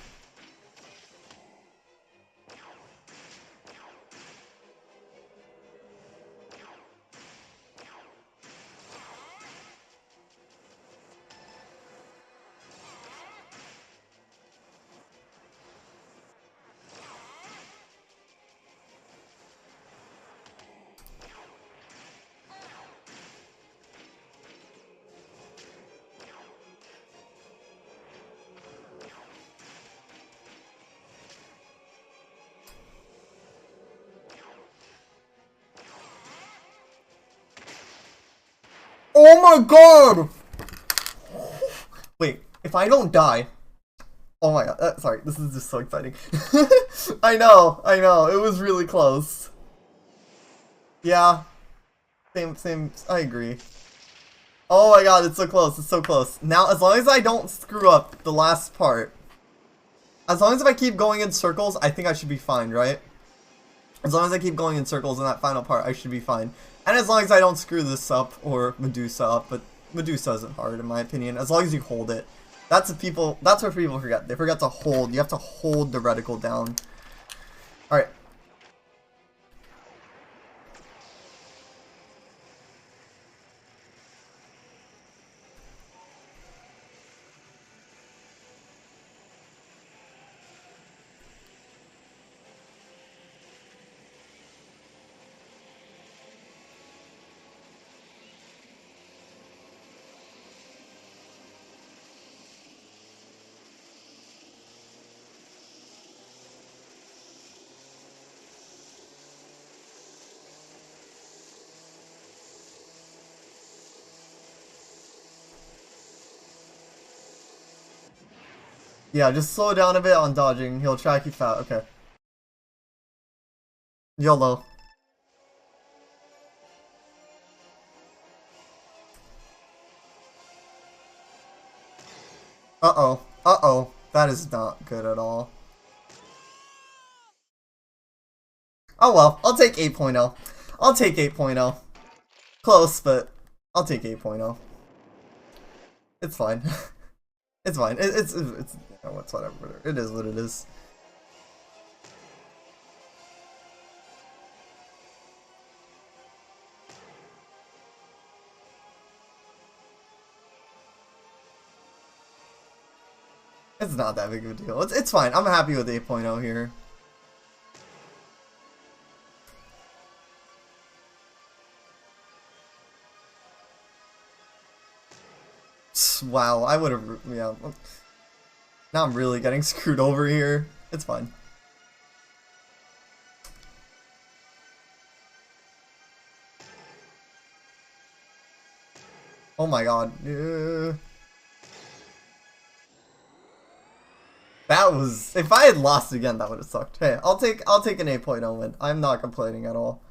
Oh my god! Wait, if I don't die... Oh my god, sorry, this is just so exciting. I know, it was really close. Yeah. Same, I agree. Oh my god, it's so close, it's so close. Now, as long as I don't screw up the last part, as long as if I keep going in circles, I think I should be fine, right? As long as I keep going in circles in that final part, I should be fine. And as long as I don't screw this up, or Medusa up, but Medusa isn't hard in my opinion, as long as you hold it. That's what people forget. They forget to hold. You have to hold the reticle down. Alright. Yeah, just slow down a bit on dodging. He'll track you fat. Okay. YOLO. Uh-oh. Uh-oh. That is not good at all. Oh well, I'll take 8.0. I'll take 8.0. Close, but I'll take 8.0. It's fine. It's fine. It's it's whatever. It is what it is. It's not that big of a deal. It's fine. I'm happy with 8.0 here. Wow, I would have, yeah. Now I'm really getting screwed over here. It's fine. Oh my god. That was, if I had lost again, that would have sucked. Hey, I'll take an 8.0 win. I'm not complaining at all.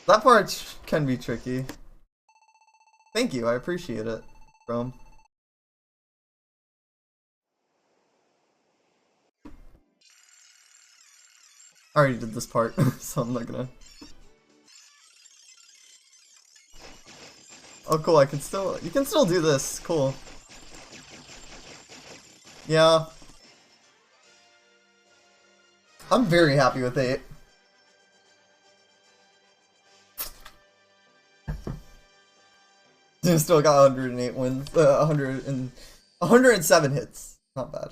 That part can be tricky. Thank you, I appreciate it, Chrome. I already did this part, so I'm not gonna. Oh cool, you can still do this, cool. Yeah. I'm very happy with 8. Still got 108 wins, 107 hits. Not bad.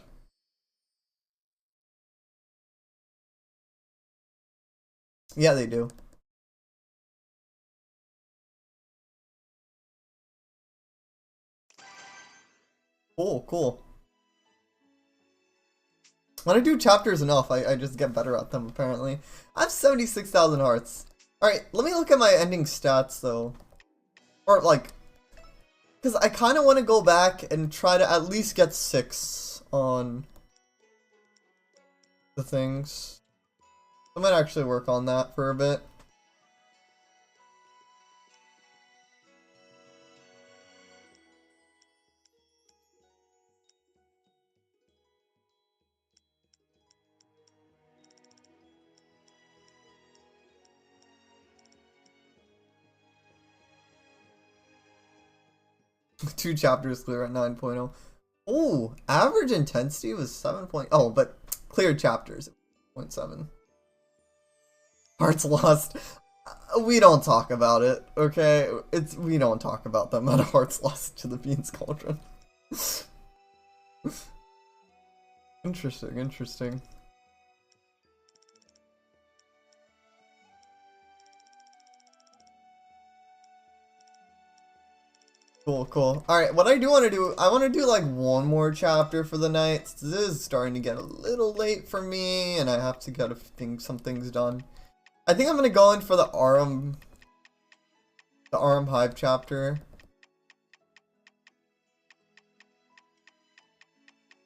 Yeah, they do. Cool, cool. When I do chapters enough, I just get better at them, apparently. I have 76,000 hearts. Alright, let me look at my ending stats, though. Or, like, because I kind of want to go back and try to at least get 6 on the things. I might actually work on that for a bit. Two chapters clear at 9.0. Oh, average intensity was 7. Oh, but cleared chapters 0.7. Hearts lost. We don't talk about it, okay? We don't talk about them at Hearts lost to the Beans Cauldron. Interesting, interesting. Cool, cool. Alright, what I do want to do, I want to do like one more chapter for the night. This is starting to get a little late for me, and I have to get some things done. I think I'm going to go in for the Arum Hive chapter.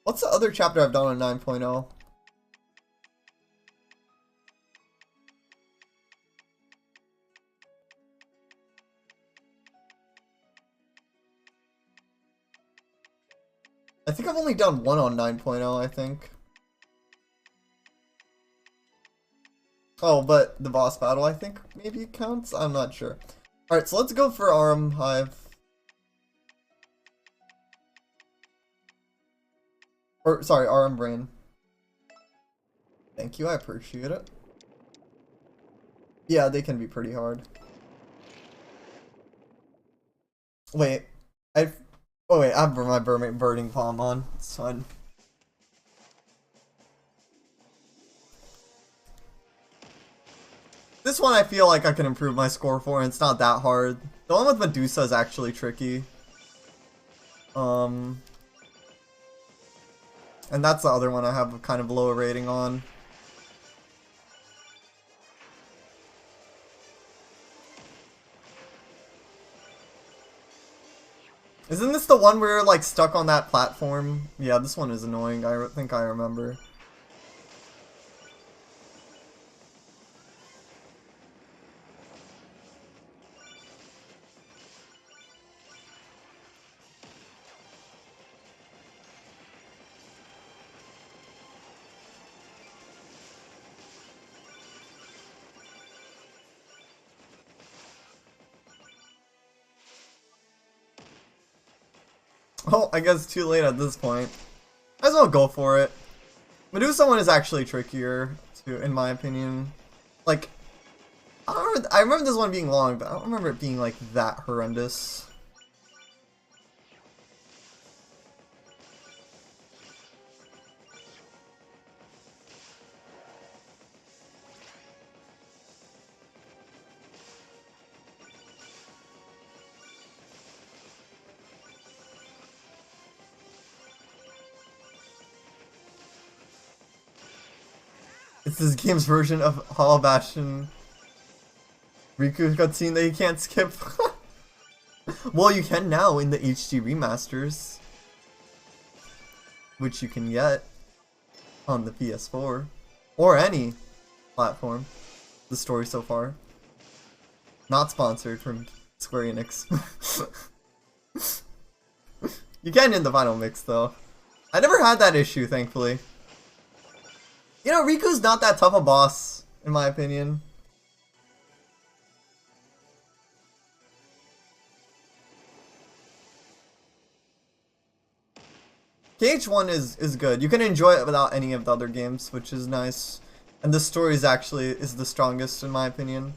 What's the other chapter I've done on 9.0? I think I've only done one on 9.0, I think. Oh, but the boss battle, I think, maybe counts? I'm not sure. Alright, so let's go for Arum Hive. Or, sorry, Arum Brain. Thank you, I appreciate it. Yeah, they can be pretty hard. Wait, oh wait, I have my Burning Palm on. It's fine. This one I feel like I can improve my score for, and it's not that hard. The one with Medusa is actually tricky. And that's the other one I have kind of low rating on. Isn't this the one where you're like stuck on that platform? Yeah, this one is annoying. I think I remember. Oh, I guess too late at this point. Might as well go for it. Medusa one is actually trickier, too, in my opinion. Like, I remember this one being long, but I don't remember it being, like, that horrendous. It's this game's version of Hollow Bastion Riku cutscene that you can't skip. Well, you can now in the HD remasters, which you can get on the PS4 or any platform. The story so far. Not sponsored from Square Enix. You can in the final mix though. I never had that issue, thankfully. You know, Riku's not that tough a boss, in my opinion. KH1 is good. You can enjoy it without any of the other games, which is nice. And the story is actually the strongest in my opinion.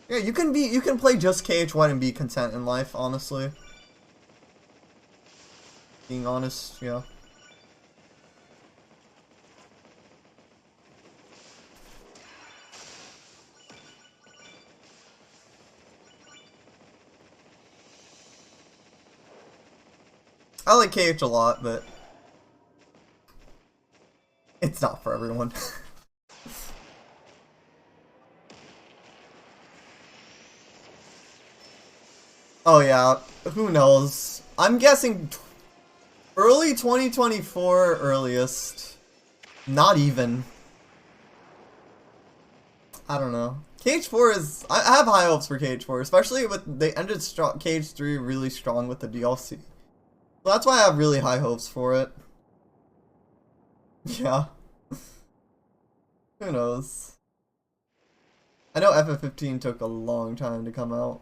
Yeah, you can play just KH1 and be content in life, honestly. Being honest, yeah. I like KH a lot, but it's not for everyone. Oh yeah, who knows? I'm guessing early 2024 earliest. Not even. I don't know. KH4 is... I have high hopes for KH4, especially with... They ended KH3 really strong with the DLC. So that's why I have really high hopes for it. Yeah. Who knows? I know FF15 took a long time to come out.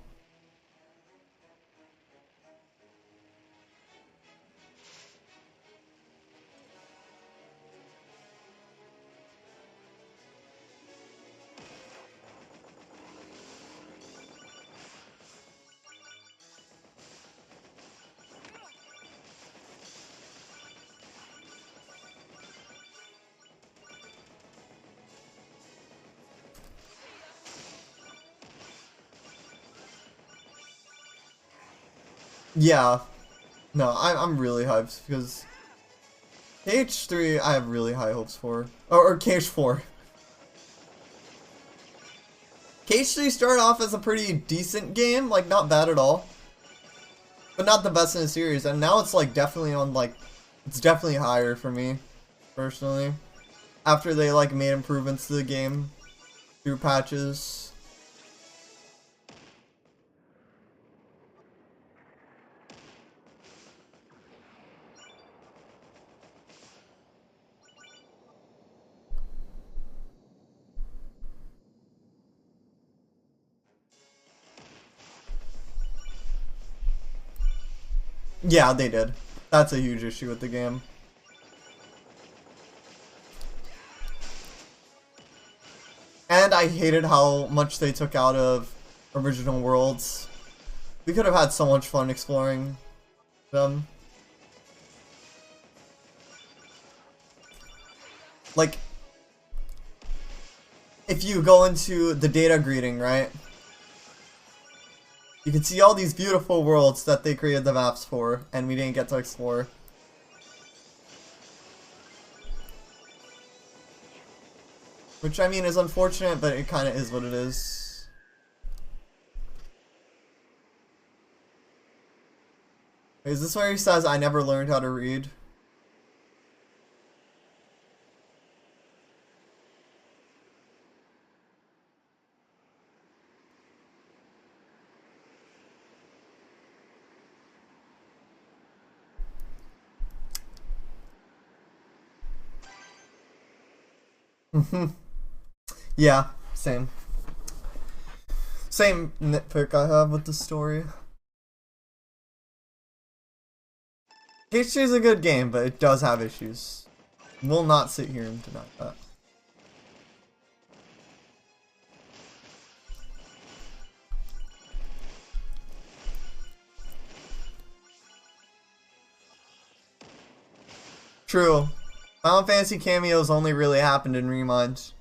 Yeah. No, I'm really hyped because KH3 I have really high hopes for. Or KH4. KH3 started off as a pretty decent game, like not bad at all. But not the best in the series, and now it's like definitely on like it's definitely higher for me, personally. After they like made improvements to the game through patches. Yeah, they did. That's a huge issue with the game. And I hated how much they took out of original worlds. We could have had so much fun exploring them. Like, if you go into the data greeting, right? You can see all these beautiful worlds that they created the maps for, and we didn't get to explore. Which, I mean, is unfortunate, but it kind of is what it is. Is this where he says, I never learned how to read? Yeah, same. Same nitpick I have with the story. H2 is a good game, but it does have issues. We'll not sit here and deny that. True. Final Fantasy cameos only really happened in Remind.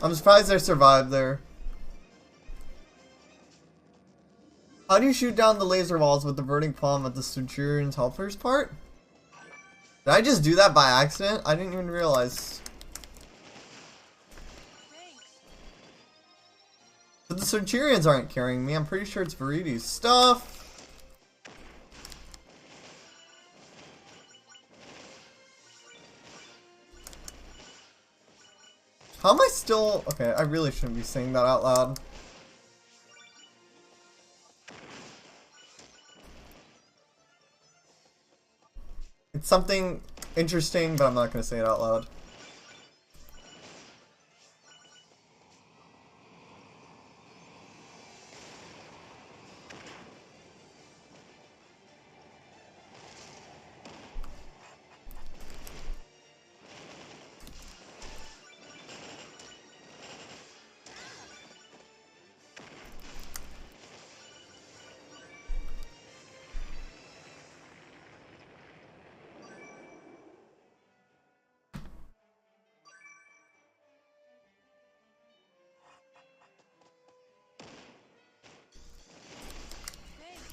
I'm surprised I survived there. How do you shoot down the laser walls with the diverting palm at the Centurion's helpers part? Did I just do that by accident? I didn't even realize. Thanks. But the Centurions aren't carrying me. I'm pretty sure it's Viridi's stuff. How am I still... Okay, I really shouldn't be saying that out loud. It's something interesting, but I'm not going to say it out loud. Thanks.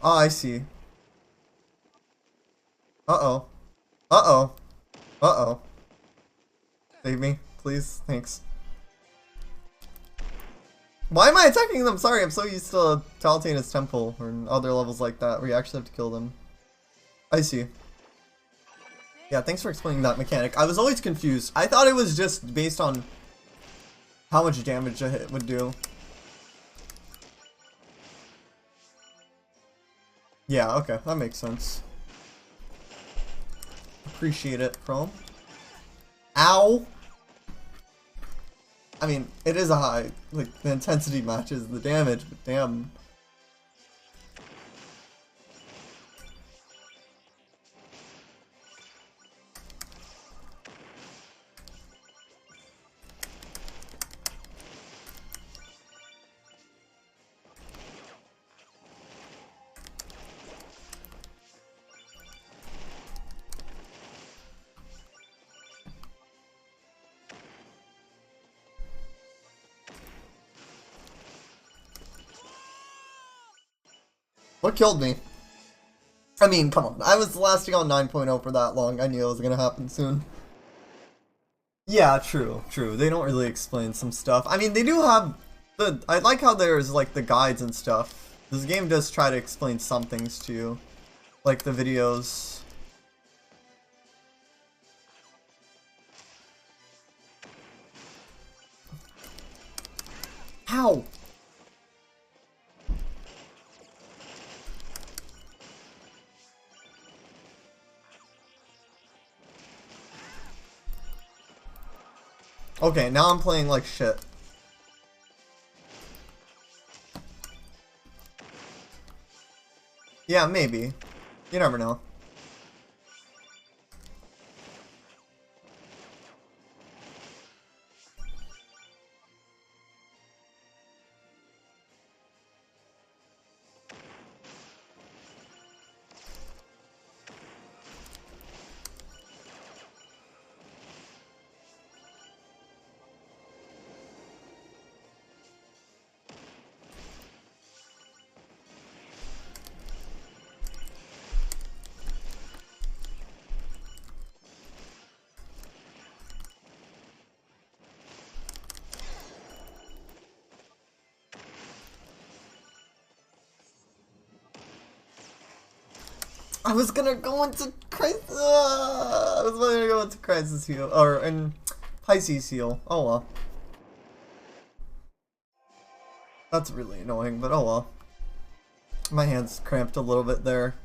Oh, I see. Uh-oh. Uh-oh. Uh-oh. Save me, please. Thanks. Why am I attacking them? Sorry, I'm so used to Talataina's Temple or other levels like that where you actually have to kill them. I see. Yeah, thanks for explaining that mechanic. I was always confused. I thought it was just based on how much damage a hit would do. Yeah, okay, that makes sense. Appreciate it, Chrome. Ow! I mean, it is a high, like, the intensity matches the damage, but damn. What killed me? I mean, come on. I was lasting on 9.0 for that long. I knew it was gonna happen soon. Yeah, true, true. They don't really explain some stuff. I mean, they do have the... I like how there's, like, the guides and stuff. This game does try to explain some things to you. Like the videos. How? Okay, now I'm playing like shit. Yeah, maybe. You never know. I was gonna go into Crisis. I was gonna go into Crisis Heal or in Pisces Heal. Oh well. That's really annoying, but oh well. My hand's cramped a little bit there.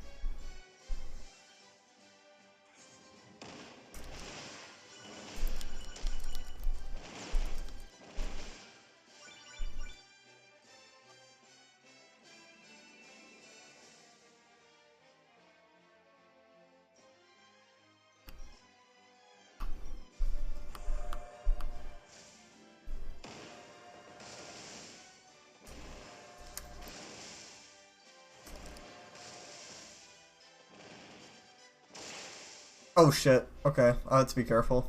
Oh shit. Okay, I have to be careful.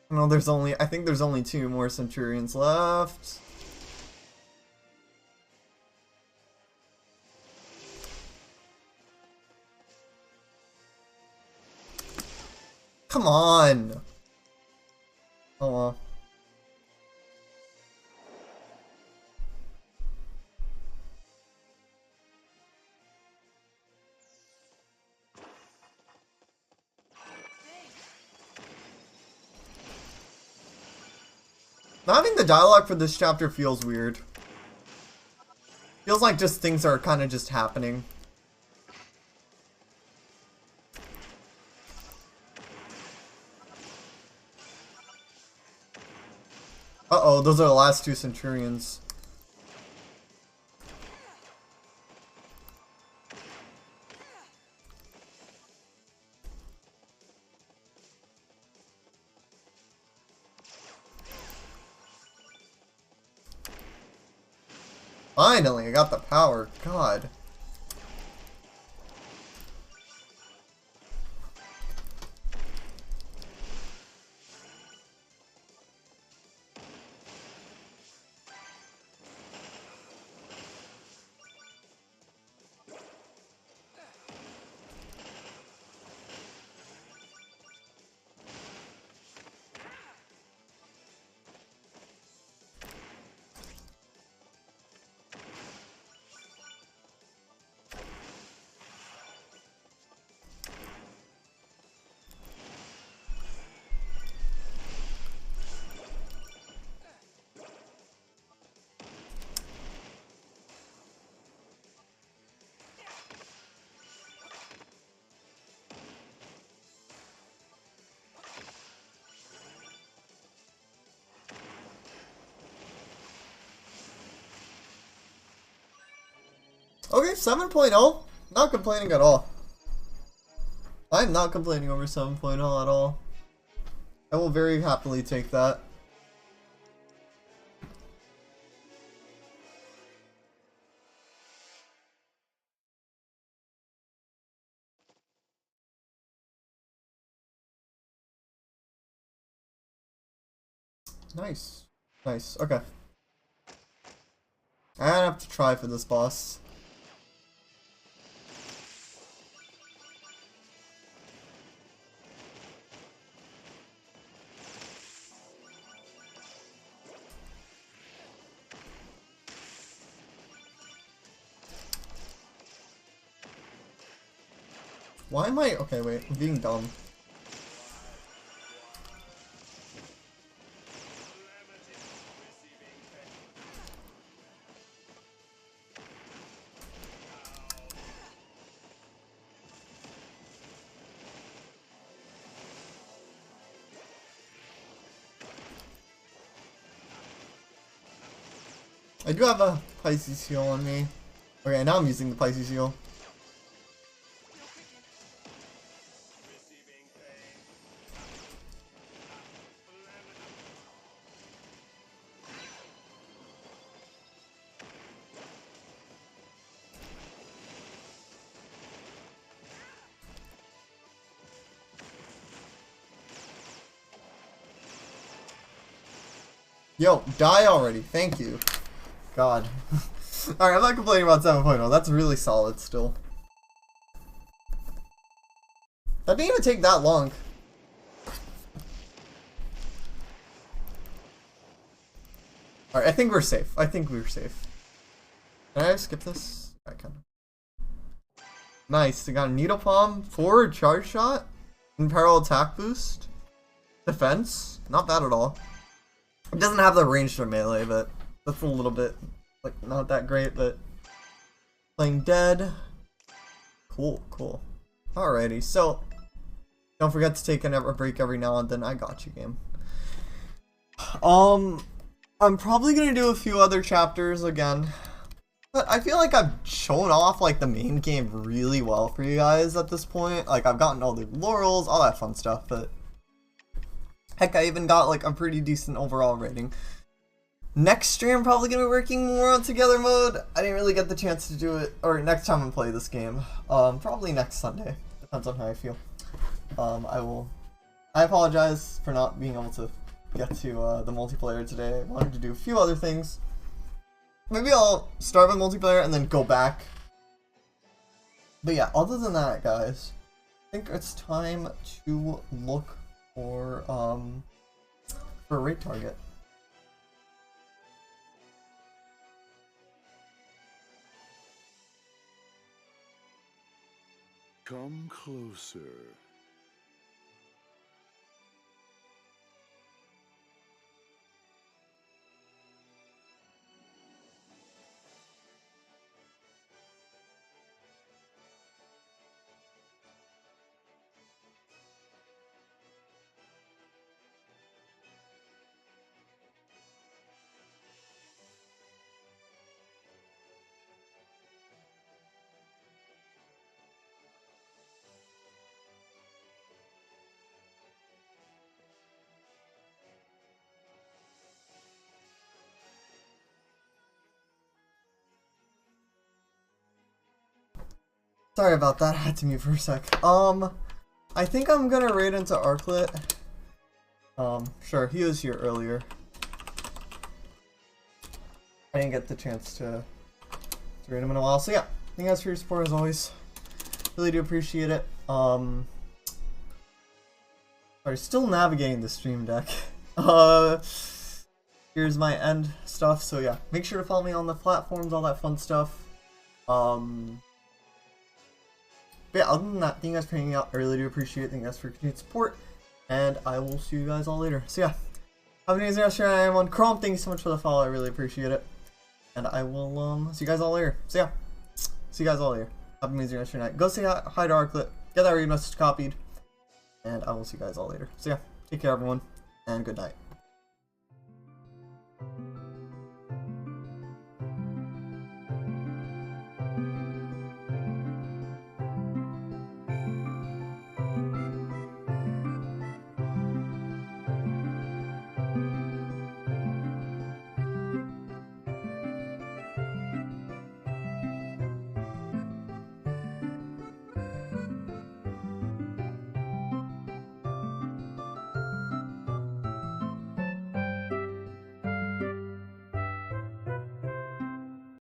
No, I think there's only 2 more Centurions left. Come on! Oh well. Not having the dialogue for this chapter feels weird. Feels like just things are kind of just happening. Uh-oh, those are the last 2 Centurions. Finally, I got the power. God. Okay, 7.0. Not complaining at all. I'm not complaining over 7.0 at all. I will very happily take that. Nice. Nice. Okay. I have to try for this boss. Why am I... Okay, wait. I'm being dumb. I do have a Pisces heal on me. Okay, now I'm using the Pisces heal. Yo, die already. Thank you. God. Alright, I'm not complaining about 7.0. That's really solid still. That didn't even take that long. Alright, I think we're safe. I think we're safe. Can I skip this? I can. Nice. They got a Needle Palm, forward charge shot, and parallel attack boost. Defense? Not bad at all. It doesn't have the range for melee, but that's a little bit, like, not that great, but... Playing dead. Cool, cool. Alrighty, so... Don't forget to take a break every now and then. I got you, game. I'm probably gonna do a few other chapters again. But I feel like I've shown off, like, the main game really well for you guys at this point. Like, I've gotten all the laurels, all that fun stuff, but... Heck, I even got, like, a pretty decent overall rating. Next stream, I'm probably gonna be working more on together mode. I didn't really get the chance to do it, or next time I play this game. Probably next Sunday. Depends on how I feel. I apologize for not being able to get to the multiplayer today. I wanted to do a few other things. Maybe I'll start with multiplayer and then go back. But yeah, other than that, guys, I think it's time to look for a raid target. Come closer. Sorry about that, I had to mute for a sec. I think I'm gonna raid into Arclit. Sure, he was here earlier. I didn't get the chance to raid him in a while, so yeah. Thank you guys for your support as always. Really do appreciate it. Sorry, still navigating the stream deck. Here's my end stuff, so yeah. Make sure to follow me on the platforms, all that fun stuff. But yeah, other than that, thank you guys for hanging out. I really do appreciate it. Thank you guys for your continued support. And I will see you guys all later. So yeah, have an amazing rest of your night. I'm on Chrome. Thank you so much for the follow. I really appreciate it. And I will see you guys all later. So yeah, see you guys all later. Have an amazing rest of your night. Go say hi to Arclit. Get that raid message copied. And I will see you guys all later. So yeah, take care everyone. And good night.